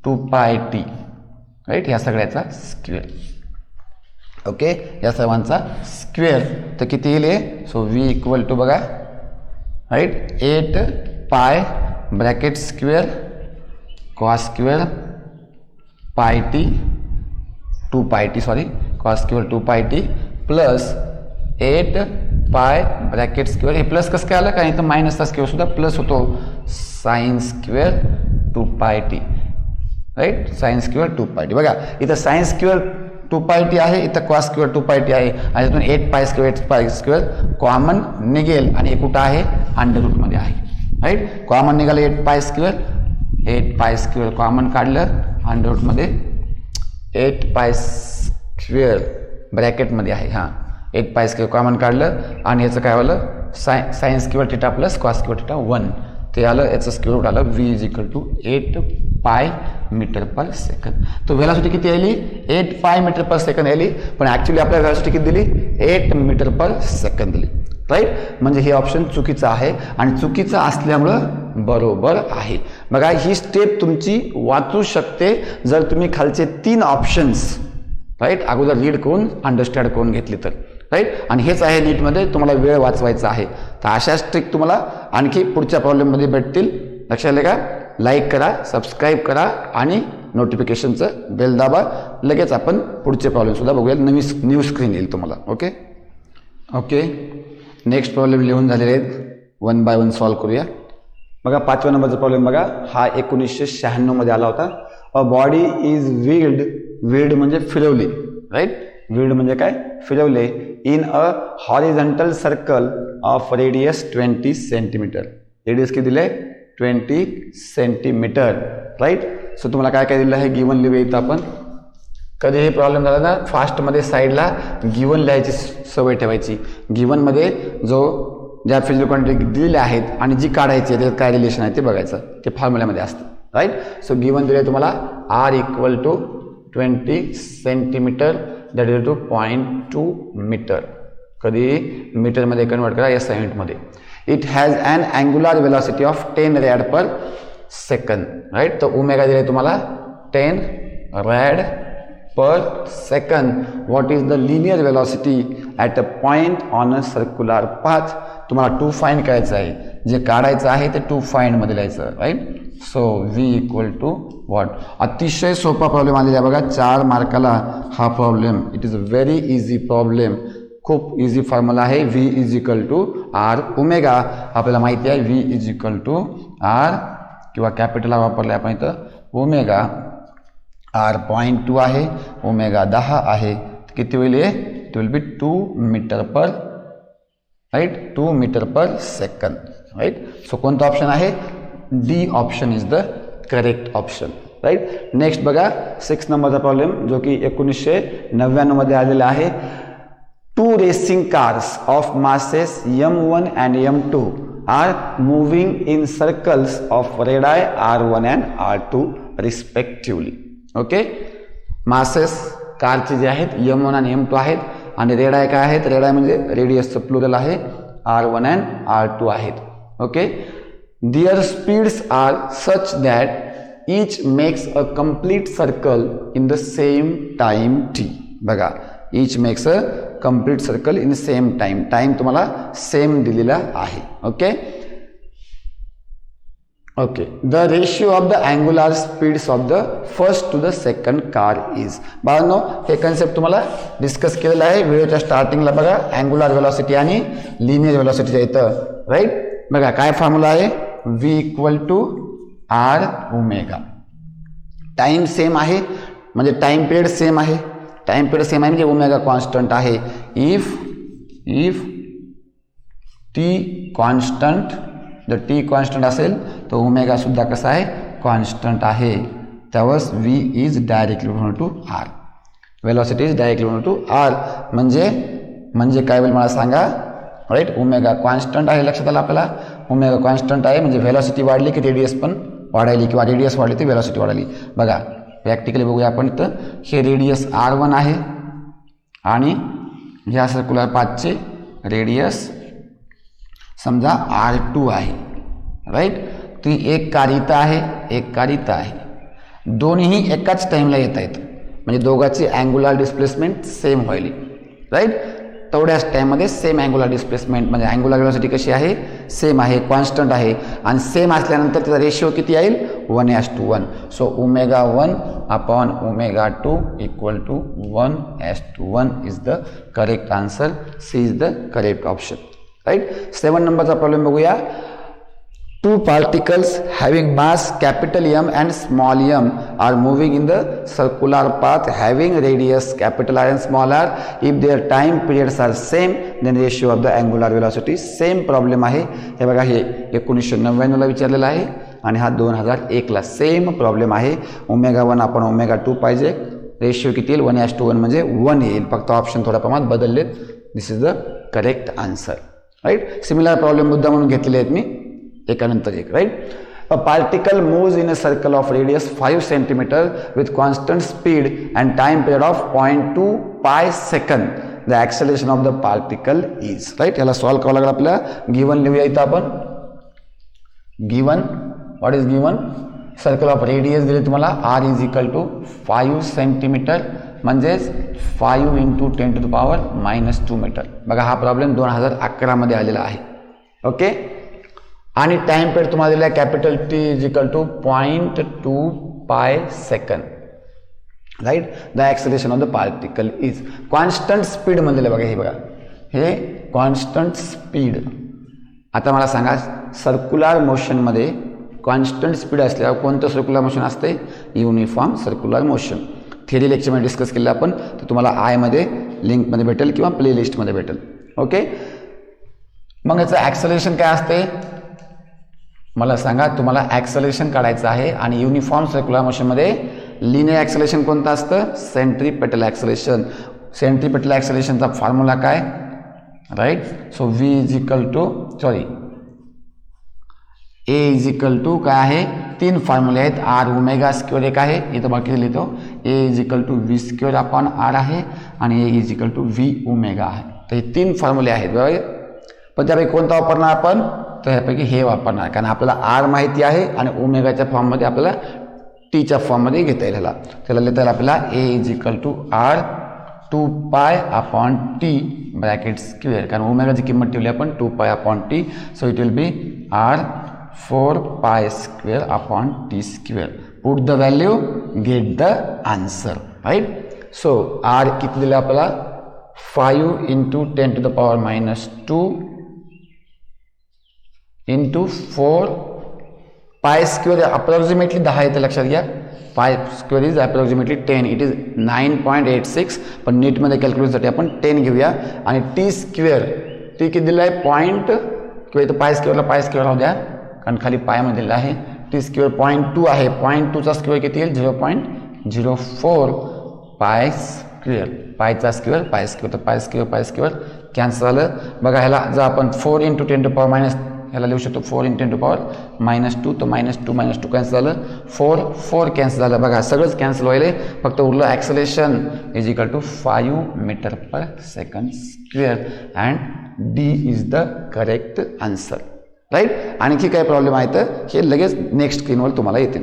Speaker 1: 2 पाय टी, राईट, ह्या सगळ्याचा स्क्वेअर. ओके, या सर्वांचा स्क्वेअर तर किती येईल हे. सो व्ही इक्वल टू बघा, राईट, 8 पाय ब्रॅकेट स्क्वेअर कॉस स्क्वेअर पाय T 2 pi T sorry cos square 2 pi T plus 8 पाय ब्रॅकेट स्क्वेअर, हे प्लस कसं काय आलं, कारण इथं मायनसचा स्क्वेअर सुद्धा प्लस होतो, sine square 2 pi T, right, sine square 2 pi T. बघा इथं साईन स्क्वेअर 2 पाय टी आहे, इथं कॉस स्क्वेअर 2 पाय टी आहे, आणि इथून 8 पाय स्क्वेअर कॉमन निघेल आणि हे कुठं आहे अंडर रूटमध्ये आहे, राईट. कॉमन निघालं 8 पाय स्क्वेअर कॉमन काढलं अंडर रूटमध्ये 8 पाय स्क्वेअर ब्रॅकेटमध्ये आहे, हां 8 पाय स्क्वेअर कॉमन काढलं आणि याचं काय आलं sine square theta plus cos square theta 1 ते आलं, याचं स्क्वेअर रूट आलं v is equal to 8 pi metre per second. तो व्हेलॉसिटी किती आली 8 पाय मीटर पर सेकंद आली, पण ॲक्च्युली आपल्याला व्हेलॉसिटी किती दिली 8 मीटर पर सेकंद दिली, राईट. म्हणजे हे ऑप्शन चुकीचं आहे आणि चुकीचं असल्यामुळं बरोबर आहे. बघा ही स्टेप तुमची वाचू शकते जर तुम्ही खालचे 3 ऑप्शन्स राईट अगोदर रीड करून अंडरस्टँड करून घेतली तर, राईट. आणि हेच आहे नीटमध्ये तुम्हाला वेळ वाचवायचा आहे, तर अशाच ट्रिक तुम्हाला आणखी पुढच्या प्रॉब्लेममध्ये भेटतील. लक्षात आले का. लाईक करा, सबस्क्राईब करा आणि नोटिफिकेशनचं बेल दाबा. लगेच आपण पुढचे प्रॉब्लेमसुद्धा बघूया, न्यू स्क्रीन येईल तुम्हाला. ओके नेक्स्ट प्रॉब्लेम लिहून झालेले आहेत, 1 बाय 1 सॉल्व करूया. बघा 5व्या नंबरचा प्रॉब्लेम बघा, हा 1996 मध्ये आला होता. अ बॉडी इज व्हील्ड म्हणजे फिरवली, राईट. व्हील्ड म्हणजे काय फिरवले in a horizontal circle of radius 20 centimetre. Radius किती दिले 20 सेंटीमीटर, राईट. सो तुम्हाला काय काय दिलं आहे गिवन लिहूया इथं आपण. कधी हे प्रॉब्लेम झाला ना फास्टमध्ये साईडला गिवन लिहायची सवय ठेवायची. गिवनमध्ये ज्या फिजिकल क्वांटिटी दिलेल्या आहेत आणि जी काढायची आहे त्याच्यात काय रिलेशन आहे ते बघायचं, ते फॉर्म्युल्यामध्ये असतं, राईट. सो गिवन दिले तुम्हाला r equal to 20 centimetre that is to 0.2 metre. कधी मीटरमध्ये कन्वर्ट करा SI युनिटमध्ये. It has an angular velocity of 10 rad per second, right. तर ओमेगा दिले तुम्हाला 10 rad per second. What is the linear velocity at a point on a circular path. तुम्हाला 2 फाइंड करायचं आहे, जे काढायचं आहे ते 2 फाइंडमध्ये लिहायचं, right. So v equal to what. अतिशय सोपा प्रॉब्लेम आलेला आहे बघा, 4 मार्काला हा problem. It is a very easy problem, खूप इझी फॉर्म्युला आहे. V is equal to R omega. आपल्याला माहिती आहे V is equal to r किंवा कॅपिटल वापरला आपण इथं ओमेगा. आर 0.2 आहे, ओमेगा 10 आहे, किती होईल हे. It will be 2 metre per, right, 2 metre per second, right. So कोणता ऑप्शन आहे D option is the correct option, right. Next बघा 6 नंबरचा प्रॉब्लेम जो की 1999 मध्ये आलेला आहे. 2 racing cars of masses M1 and M2 are moving in circles of radii R1 and R2 respectively. Okay, masses कारचे जे आहेत M1 आणि M2 आहेत आणि रेडाय काय आहेत, रेडाय म्हणजे रेडियसचं प्लुरल आहे, R1 and R2 आहेत. Okay, their speeds are such that each makes a complete circle in the same time t. बघा each makes a complete circle in same time. Time तुम्हाला सेम दिलेला आहे. Okay, okay, the ratio of the angular speeds of the first to the second car is. बाळांनो, हे कन्सेप्ट तुम्हाला डिस्कस केलेलं आहे व्हिडिओच्या स्टार्टिंगला. बघा, अँग्युलर व्हेलॉसिटी आणि लिनियर व्हेलॉसिटीच्या इथं, राईट. बघा काय फॉर्म्युला आहे, v equal to R omega. Time same आहे म्हणजे टाइम पिरियड सेम आहे, टाइम पिरियड सेम आहे म्हणजे ओमेगा कॉन्स्टंट आहे. इफ टी कॉन्स्टंट, जर टी कॉन्स्टंट असेल तर ओमेगा सुद्धा कसा आहे, कॉन्स्टंट आहे. त्यावेळेस v is directly equal to r, velocity is directly equal to r. म्हणजे काय होईल मला सांगा, राईट. ओमेगा कॉन्स्टंट आहे, लक्षात आलं आपल्याला. ओमेगा कॉन्स्टंट आहे म्हणजे व्हेलॉसिटी वाढली की रेडियस पण वाढायली, किंवा रेडियस वाढली तर व्हेलॉसिटी वाढाली. बघा प्रॅक्टिकली बघूया आपण. तर हे रेडियस R1 आहे आणि ह्या सर्क्युलर पाथचे रेडियस समजा R2 आहे, राईट. ती एक कार इथं आहे, एक कार इथं आहे. दोन्ही एकाच टाईमला येत आहेत म्हणजे दोघांची अँग्युलर डिस्प्लेसमेंट सेम व्हायली, राईट. तेवढ्याच टाईममध्ये सेम अँग्युलर डिस्प्लेसमेंट म्हणजे अँग्युलर व्हेलॉसिटी कशी आहे, सेम आहे, कॉन्स्टंट आहे. आणि सेम असल्यानंतर त्याचा रेशिओ किती येईल, 1:1. So omega 1 upon omega 2 equal to 1:1 is the correct answer. C is the correct option, right. 7 नंबरचा प्रॉब्लेम बघूया. Two particles having mass capital M and small m are moving in the circular path having radius capital R and small r. If their time periods are same, then ratio of the angular velocity same. Problem आहे हे बघा, हे 1999ला विचारलेला आहे आणि हा 2001ला सेम प्रॉब्लेम आहे. ओमेगा 1 आपण ओमेगा 2 पाहिजे, रेशिओ किती येईल, 1:1 म्हणजे 1 येईल. फक्त ऑप्शन थोड्या प्रमाणात बदललेत. This is the correct answer, right. Similar problem मुद्दा म्हणून घेतलेले आहेत मी एकानंतर एक, right. A particle moves in a circle of radius 5 centimetre with constant speed and time period of 0.2 pi second. The acceleration of the particle is, right. याला सॉल्व्ह करावं लागेल आपल्याला. गिवन लिहूया इथं आपण. Given, what is given, circle of radius दिले तुम्हाला, r is equal to 5 centimetre म्हणजेच 5 × 10⁻² मीटर. बघा हा प्रॉब्लेम 2011 मध्ये आलेला आहे, ओके. आणि टाइम पिरियड तुम्हाला दिला आहे capital T is equal to 0.2 pi second, right. The acceleration of the particle is, constant speed म्हणलेलं बघा. हे बघा, हे कॉन्स्टंट स्पीड. आता मला सांगा, सर्क्युलर मोशनमध्ये कॉन्स्टंट स्पीड असल्यावर कोणतं सर्क्युलर मोशन असते, युनिफॉर्म सर्क्युलर मोशन. थिअरी लेक्चरमध्ये डिस्कस केलं आपण, तर तुम्हाला आयमध्ये लिंकमध्ये भेटेल किंवा प्लेलिस्टमध्ये भेटेल, ओके. मग याचं ॲक्सेलरेशन काय असते मला सांगा. तुम्हाला ॲक्सेलरेशन काढायचं आहे आणि युनिफॉर्म सर्क्युलर मोशनमध्ये लिनियर ॲक्सेलरेशन कोणतं असतं, सेंट्रीपेटल ॲक्सेलरेशन. सेंट्रीपेटल ॲक्सेलरेशनचा फॉर्म्युला काय, right. So v is equal to a is equal to काय आहे, 3 फॉर्म्युले आहेत. r ओमेगा स्क्वेअर एक आहे, इथं बाकी लिहितो. A is equal to v square upon r आहे आणि A is equal to v omega आहे. तर हे 3 फॉर्म्युले आहेत, बरोबर. पण त्यापैकी कोणता वापरणार आपण, तर ह्यापैकी हे वापरणार, कारण आपल्याला आर माहिती आहे आणि ओमेगाच्या फॉर्ममध्ये आपल्याला टीच्या फॉर्ममध्ये घेता येईल. त्याला लिहिता येईल आपल्याला ए is equal to r 2 pi upon T bracket square, कारण ओमेगाची किंमत ठेवली आपण 2 pi upon t. So it will be r 4 pi square upon t square. Put the value, get the answer, right. So r किती दिलं आपल्याला, 5 × 10⁻² इंटू 4 पाय स्क्वेअर. अप्रॉक्सिमेटली 10 येते, लक्षात घ्या. Pi square is approximately 10, it is 9.86. पण नीटमध्ये कॅल्क्युलेशनसाठी आपण 10 घेऊया. आणि टी स्क्वेअर, टी किती दिलं आहे, पॉईंट, किंवा इथं पाय स्क्वेअरला पाय स्क्वेअर राहू द्या कारण खाली पायमध्ये दिलं आहे. टी स्क्वेअर 0.2 आहे, 0.2चा स्क्वेअर किती येईल, 0.04 पाय स्क्वेअर. पायचा स्क्वेअर पाय स्क्वेअर, तर पाय स्क्वेअर कॅन्सल झालं. बघा ह्याला जर आपण 4 × 10⁻, ह्याला लिहू शकतो 4 × 10⁻², तर -2 कॅन्सल झालं. 4 कॅन्सल झालं. बघा सगळंच कॅन्सल व्हायला, फक्त उरलं acceleration is equal to 5 metre per second square. And D is the correct answer, right. आणखी काय प्रॉब्लेम आहे तर हे लगेच नेक्स्ट स्क्रीनवर तुम्हाला येतील,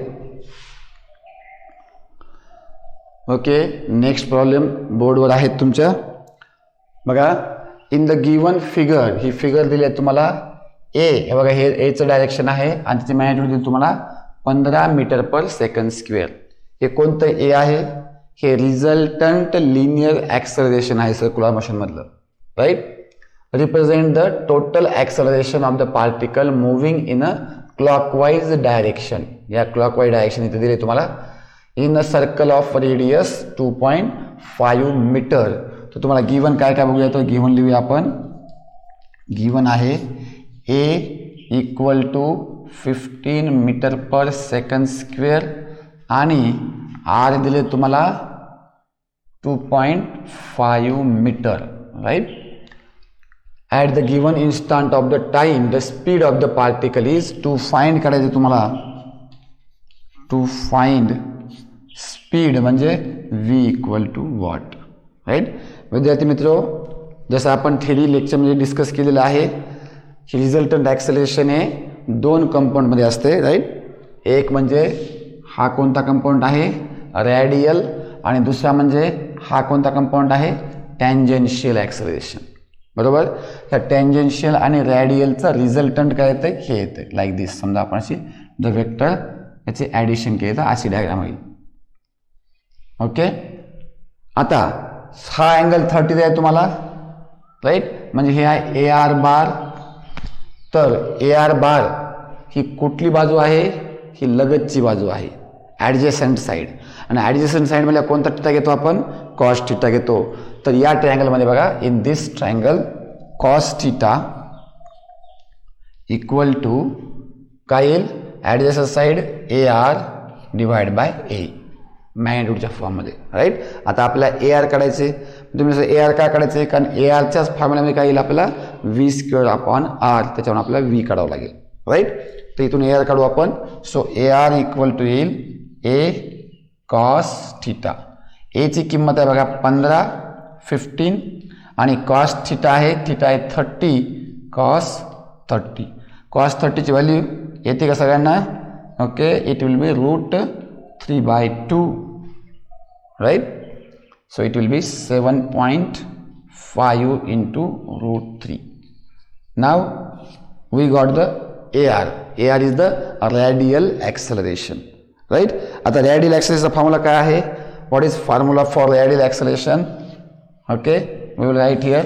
Speaker 1: ओके. नेक्स्ट प्रॉब्लेम बोर्डवर आहेत तुमच्या. बघा, in the given figure, he figure दिली आहे तुम्हाला. ए, हे बघा हे एचं डायरेक्शन आहे आणि त्याची मॅग्निट्यूड दिली तुम्हाला 15 मीटर पर सेकंड स्क्वेअर. हे कोणतं ए आहे? हे रिझल्टंट लिनियर ॲक्सलरेशन आहे सर्क्युलर मोशन मधलं, right. Represent the total acceleration of the particle moving in a clockwise direction. या क्लॉकवाईज डायरेक्शन इथे दिले तुम्हाला in a circle of radius 2.5 metre. तर तुम्हाला गिवन काय काय बघूया. तर गिवन लिहूया आपण. गिवन आहे A equal to 15 metre per second square आणि आर दिले तुम्हाला 2.5 metre, right. At the given instant of the time the speed of the particle is to find करायचं तुम्हाला. टू फाइंड स्पीड म्हणजे v equal to what, right. विद्यार्थी मित्रो, जसं आपण थेरी लेक्चरमध्ये डिस्कस केलेलं आहे की रिझल्टंट ॲक्सेलरेशन हे 2 कंपाऊंडमध्ये असते, राईट. एक म्हणजे हा कोणता कंपाऊंड आहे? रॅडियल. आणि दुसरा म्हणजे हा कोणता कंपाऊंड आहे? टँजेन्शियल ॲक्सेलरेशन, बरोबर. ह्या टँजेन्शियल आणि रॅडियलचा रिझल्टंट काय येतं? हे येतं लाईक दिस. समजा आपण अशी जो वेक्टर याचे ॲडिशन केलं तर अशी डायग्राम होईल. ओके. आता हा अँगल 30 आहे तुम्हाला, राईट. म्हणजे हे आहे ए आर बार. तर ए आर बार ही कुठली बाजू आहे? ही लगतची बाजू आहे, ॲडजेसंट साईड. आणि ॲडजेसंट साईडमध्ये कोणता थिटा घेतो आपण? कॉस थिटा घेतो. तर या ट्रायंगलमध्ये बघा, in this triangle cos theta equal to काय येईल? Adjacent side A R divide by A, मॅग्निट्यूडच्या फॉर्ममध्ये, राईट. आता आपल्याला ए आर काढायचे. तुम्ही ए आर का काढायचे? कारण ए आरच्याच फॉर्म्युल्यामध्ये काय येईल आपल्याला? V square upon r. त्याच्यावर आपल्याला व्ही काढावं लागेल, राईट. तर इथून ए आर काढू आपण. So A R equal to येईल ए कॉस थिटा. एची किंमत आहे बघा 15, 15 आणि कॉस थिटा आहे, थिटा आहे 30, कॉस 30. कॉस 30ची व्हॅल्यू येते का सगळ्यांना? Okay. It will be √3/2, right. So it will be 7.5 into √3. Now we got the A R. A R is the radial acceleration, right. आता रॅडियल ॲक्सेलरेशनचा फॉर्म्युला काय आहे? What is formula for radial acceleration? Okay, we will write here.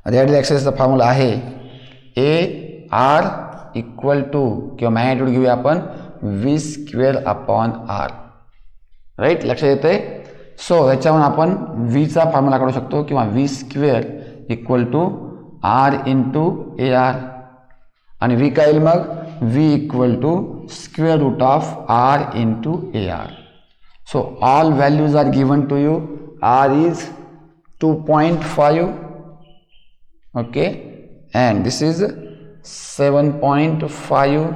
Speaker 1: Radial ॲक्सेलरेशनचा फॉर्म्युला आहे ए आर इक्वल टू, किंवा मॅग्निट्यूड घेऊया आपण, V square upon R, right. लक्षात येते. सो याच्यावरून आपण व्हीचा फॉर्म्युला काढू शकतो, किंवा v square equal to r into a r. आणि व्ही काय येईल मग? V equal to square root of r into a r. So all values are given to you. R is 2.5, okay, and this is 7.5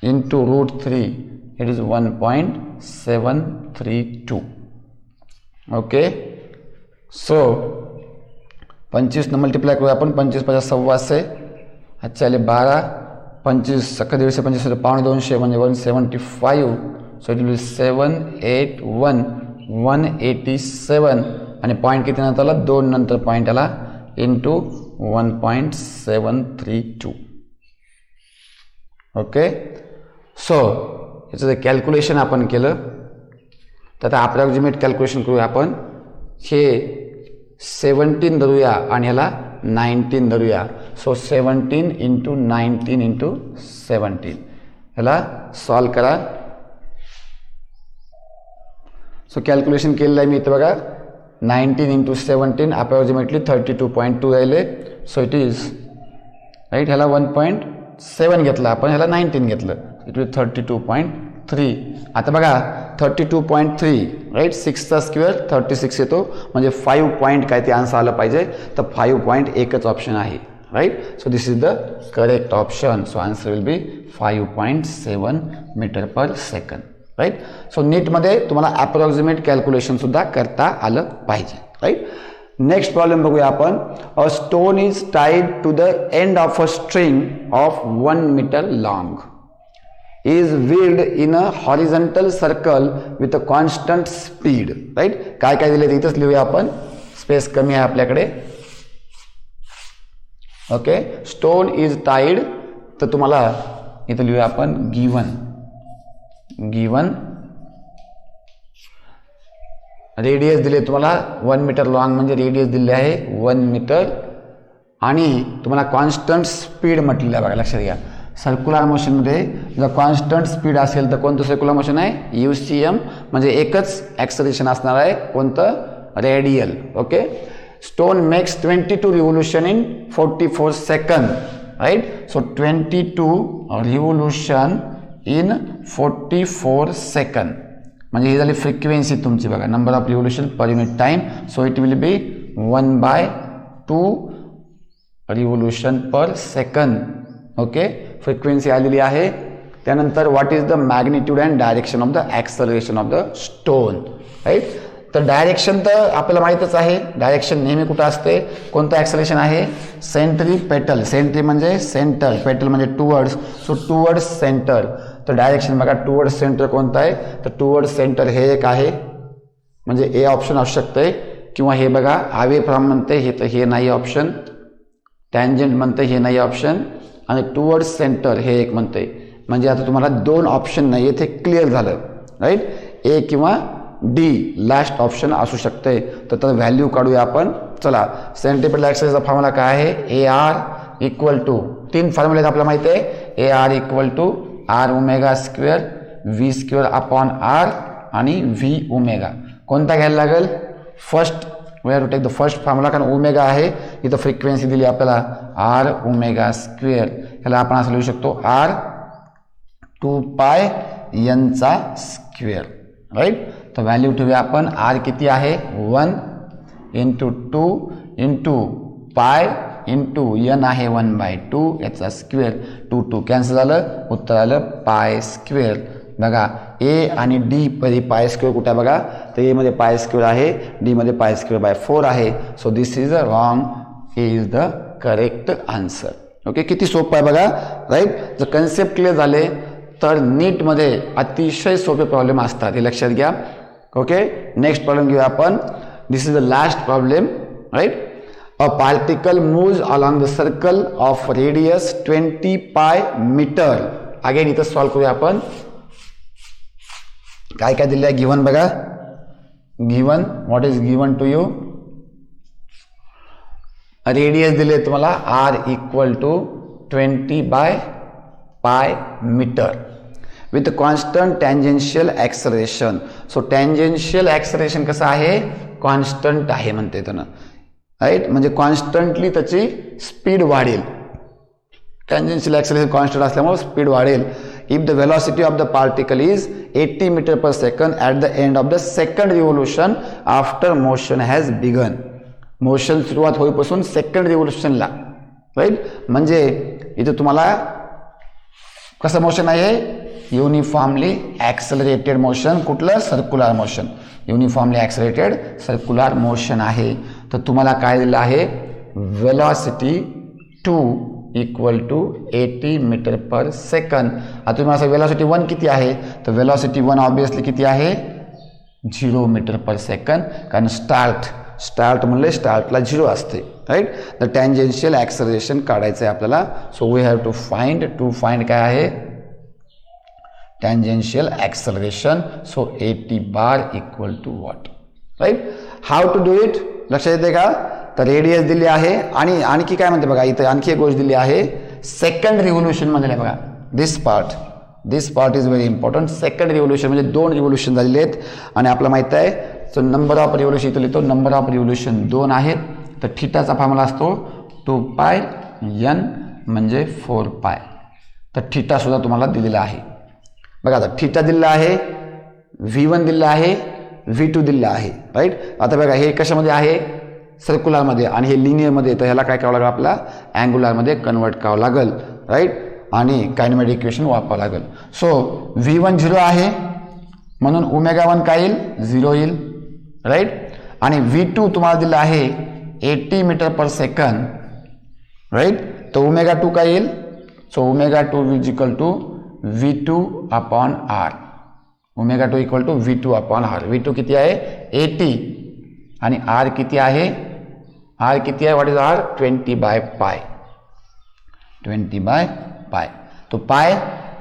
Speaker 1: into √3, it is 1.732. okay, so 25 न मल्टीप्लाय करूया आपण. 25 × 2.25 अच्छा 12, 25 सका 150, 25 पावणे 200 म्हणजे 175. सो इट विल बी 781, 187 आणि पॉईंट किती नंतर आला? 2 नंतर पॉईंट आला इंटू 1.732. ओके. सो याचं जे कॅल्क्युलेशन आपण केलं तर आता अप्रॉक्सिमेट कॅल्क्युलेशन करूया आपण. हे 17 धरूया आणि ह्याला 19 धरूया. सो 17 × 19 × 17 ह्याला सॉल्व करा. सो कॅल्क्युलेशन केलेलं आहे मी इथं बघा. 19 × 17 अप्रॉक्सिमेटली 32.2 राहिले. So it is right. ह्याला 1.7 घेतला आपण, ह्याला 19 घेतलं. It will 32.3. आता बघा 32.3 राईट. 6चा स्क्वेअर 36 येतो, म्हणजे 5 पॉईंट काय ते आन्सर आलं पाहिजे. तर 5 पॉईंट एकच ऑप्शन आहे, right. So this is the correct option. So answer will be 5.7 metre per second, right. So नीटमध्ये तुम्हाला अप्रॉक्सिमेट कॅल्क्युलेशन सुद्धा करता आलं पाहिजे, राईट. नेक्स्ट प्रॉब्लेम बघूया आपण. A stone is tied to the end of a string of 1 metre long, is wheeled in a horizontal circle with a constant speed, right. काय काय दिले इथंच लिहूया आपण, स्पेस कमी आहे आपल्याकडे. ओके, स्टोन इज टाईड, तर तुम्हाला इथं लिहूया आपण गिवन रेडियस दिले तुम्हाला 1 मीटर लॉंग, म्हणजे रेडियस दिले आहे 1 मीटर, आणि तुम्हाला कॉन्स्टंट स्पीड म्हटलेलं आहे बघा, लक्षात घ्या. सर्क्युलर मोशनमध्ये जर कॉन्स्टंट स्पीड असेल तर कोणतं सर्क्युलर मोशन आहे, UCM, म्हणजे एकच ॲक्सलरेशन असणार आहे, कोणतं, radial. Okay, stone makes 22 revolution in 44 second, right. So 22 revolution in 44 second, म्हणजे ही झाली फ्रिक्वेन्सी तुमची बघा, number of revolution per unit time. So it will be 1/2 revolution per second. Okay, frequency आलेली आहे. त्यानंतर what is the magnitude and direction of the acceleration of the stone, right. तर डायरेक्शन तर आपल्याला माहीतच आहे, डायरेक्शन नेहमी कुठं असते, कोणतं ॲक्सलरेशन आहे, सेंट्रीपेटल. सेंट्री म्हणजे सेंटर, पेटल म्हणजे टुवर्ड्स, सो टुवर्ड्स सेंटर. तर डायरेक्शन बघा, टुवर्ड्स सेंटर कोणतं आहे, तर टुवर्ड्स सेंटर हे एक आहे, म्हणजे ए ऑप्शन असू शकते, किंवा हे बघा अवे फ्रॉम म्हणते, हे तर हे नाही ऑप्शन, टँजंट म्हणते, हे नाही ऑप्शन, आणि टुवर्ड्स सेंटर हे एक म्हणते. म्हणजे आता तुम्हाला 2 ऑप्शन नाही, इथे क्लिअर झालं, राईट. ए किंवा डी लास्ट ऑप्शन असू शकते. तर व्हॅल्यू काढूया आपण. चला, सेंट्रीपेटल ॲक्सलरेशनचा फॉर्म्युला काय आहे, AR इक्वल टू 3 फॉर्म्युले आपल्याला माहिती आहे, AR equal to R omega square V square upon R आणि V ओमेगा. कोणता घ्यायला लागेल, first, we have to take the first formula, कारण ओमेगा आहे, इथं फ्रिक्वेन्सी दिली आपल्याला R ओमेगा स्क्वेअर. ह्याला आपण असं लिहू शकतो R 2π Nचा स्क्वेअर, राईट. तर व्हॅल्यू ठेवूया आपण, R किती आहे, 1 into 2 into pi into N आहे 1/2, याचा स्क्वेअर, 2 कॅन्सल झालं, उत्तर आलं पाय स्क्वेअर. बघा ए आणि डी मध्ये पाय स्क्वेअर कुठे आहे बघा, तर ए मध्ये पाय स्क्वेअर आहे, डी मध्ये पाय स्क्वेअर बाय 4 आहे. So this is a wrong, A is the correct answer. Okay, किती सोपं आहे बघा, राईट. जर कन्सेप्ट क्लिअर झाले तर नीटमध्ये अतिशय सोपे प्रॉब्लेम असतात, हे लक्षात घ्या. ओके, नेक्स्ट प्रॉब्लेम घेऊया आपण. This is the last problem, right. A particle moves along the circle of radius 20 pi metre. Again इथं सॉल्व करूया आपण. काय काय दिलं आहे गिव्हन बघा, given, what is given to you, radius दिले तुम्हाला R equal to 20/π metre with constant tangential acceleration. So tangential acceleration कसं आहे, कॉन्स्टंट आहे म्हणते त्यानं, राईट. म्हणजे कॉन्स्टंटली त्याची स्पीड वाढेल, टँजेन्शियल ॲक्सलरेशन कॉन्स्टंट असल्यामुळे स्पीड वाढेल. If the velocity of the particle is 80 metre per second at the end of the second revolution after motion has begun. Motion सुरुवात होईपासून सेकंड रिव्होल्यूशनला, राईट. म्हणजे इथे तुम्हाला कसं मोशन आहे, युनिफॉर्मली ॲक्सलरेटेड मोशन, कुठलं, circular motion, uniformly accelerated circular motion आहे. तर तुम्हाला काय दिलं आहे, velocity 2 equal to 80 metre per second. आता तुम्ही असं वेलॉसिटी 1 किती आहे, तर वेलॉसिटी 1 ऑब्विसली किती आहे, 0 मीटर पर सेकंड, कारण स्टार्ट म्हणले स्टार्टला 0 असते, राईट. तर टँजेन्शियल ॲक्सलरेशन काढायचं आहे आपल्याला. So we have to find काय आहे, tangential acceleration. So 80 bar equal to what, right. How to do it, लक्षात येते का. तर रेडियस दिली आहे, आणि आणखी काय म्हणते बघा, इथं आणखी एक गोष्ट दिली आहे, सेकंड रिव्होल्यूशन मध्ये बघा, this part is very important. Second revolution म्हणजे 2 रिव्होल्यूशन झालेले आहेत, आणि आपल्याला माहित आहे, सो नंबर ऑफ रिव्होल्यूशन इथं लिहितो, नंबर ऑफ रिव्होल्यूशन 2 आहेत. तर थीटाचा फॉर्म्युला असतो 2π N म्हणजे 4π. तर थीटा सुद्धा तुम्हाला दिलेला आहे बघा. आता थीटा दिलेला आहे, V1 दिलेला आहे, V2 दिलेला आहे, राईट. आता बघा हे कशामध्ये आहे, सर्क्युलरमध्ये, आणि हे लिनियरमध्ये. तर ह्याला काय करावं लागेल, आपला अँग्युलरमध्ये कन्वर्ट करावं लागेल, राईट. आणि कायनेमॅटिक इक्वेशन वापरावं लागेल. सो V1 0 आहे, म्हणून ω1 काय येईल, 0 येईल, राईट. आणि V2 तुम्हाला दिलं आहे 80 मीटर पर सेकंड, राईट. तर ω2 काय येईल, so ω2 is equal to V2 upon R. ω2 equal to V2 upon R. V2 किती आहे, 80, आणि R किती आहे, व्हॉट इज R, 20/π, 20/π. तो पाय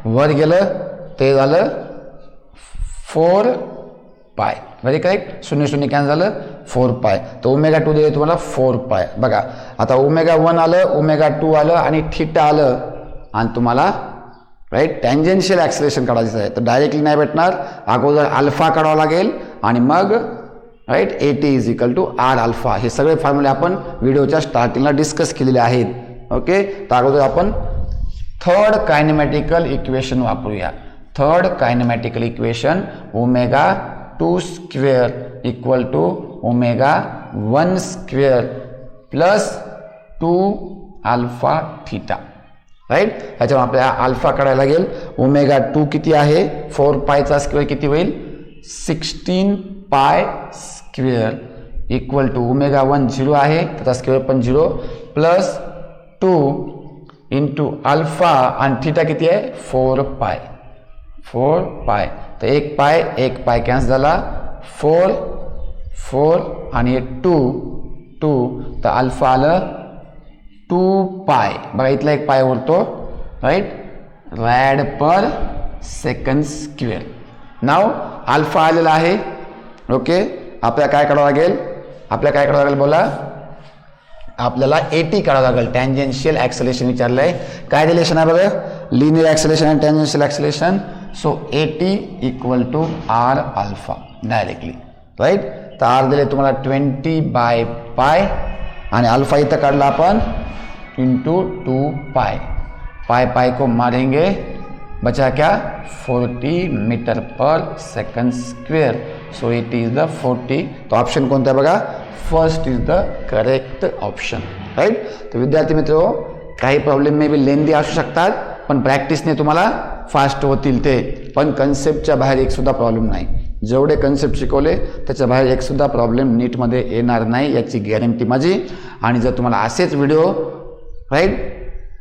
Speaker 1: वर गेलं ते झालं 4π. Very correct. 0 0 कॅन्सल झालं 4π. तर ω2 दिले तुम्हाला 4π. बघा आता ω1 आलं, ω2 आलं आणि थीटा आलं आणि तुम्हाला राईट टँजेन्शियल ॲक्सिलरेशन काढायचं आहे. तर डायरेक्टली नाही भेटणार, अगोदर अल्फा काढावा लागेल आणि मग राईट AT = R∠. हे सगळे फॉर्म्युले आपण व्हिडिओच्या स्टार्टिंगला डिस्कस केलेले आहेत. ओके. तर अगोदर आपण थर्ड कायनेमॅटिकल इक्वेशन वापरूया. Third kinematical equation ω2² = ω1² plus 2α∠θ. Right. ह्याच्यावर आपल्याला अल्फा काढायला लागेल. ω2 किती आहे, 4π स्क्वेअर किती होईल, 16π² इक्वल टू ω1 0 आहे, त्याचा स्क्वेअर पण 0 प्लस 2 इंटू अल्फा आणि थीटा किती आहे 4π. तर 1π कॅन्सल झाला, 4 आणि 2 तर अल्फा आलं 2π. बघा इथला 1 पाय उरतो. राईट. rad/s². नाव अल्फा आलेला आहे. ओके. आपल्याला काय करावं लागेल, बोला. आपल्याला AT काढावं लागेल. टँजेन्शियल ॲक्सेलरेशन विचारलं आहे. काय रिलेशन आहे बघा, लिनियर ॲक्सेलरेशन आणि tangential acceleration. So AT = R∠. Directly. Right. तर R दिले तुम्हाला 20/π आणि अल्फा इथं काढला आपण इंटू 2π. पाई को मारेंगे, बचा क्या 40 metre per second square. So it is the 40. तो ऑप्शन कोणता आहे बघा, first is the correct option. Right. तर विद्यार्थी मित्र, काही प्रॉब्लेम मे बी लेंदी असू शकतात, पण प्रॅक्टिसने तुम्हाला फास्ट होतील ते. पण कन्सेप्टच्या बाहेर एक सुद्धा प्रॉब्लेम नाही. जेवढे कन्सेप्ट शिकवले त्याच्या बाहेर एक सुद्धा प्रॉब्लेम नीटमध्ये येणार नाही, याची गॅरंटी माझी. आणि जर तुम्हाला असेच व्हिडिओ राईट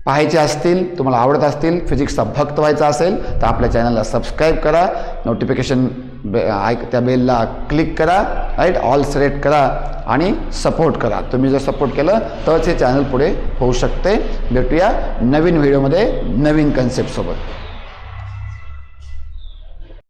Speaker 1: पाहायचे असतील, तुम्हाला आवडत असतील, फिजिक्सचा भक्त व्हायचा असेल, तर आपल्या चॅनलला सबस्क्राईब करा, नोटिफिकेशन त्या बेलला क्लिक करा, राईट, ऑल सिलेक्ट करा आणि सपोर्ट करा. तुम्ही जर सपोर्ट केलं तरच हे चॅनल पुढे होऊ शकते. भेटूया नवीन व्हिडिओमध्ये नवीन कन्सेप्टसोबत.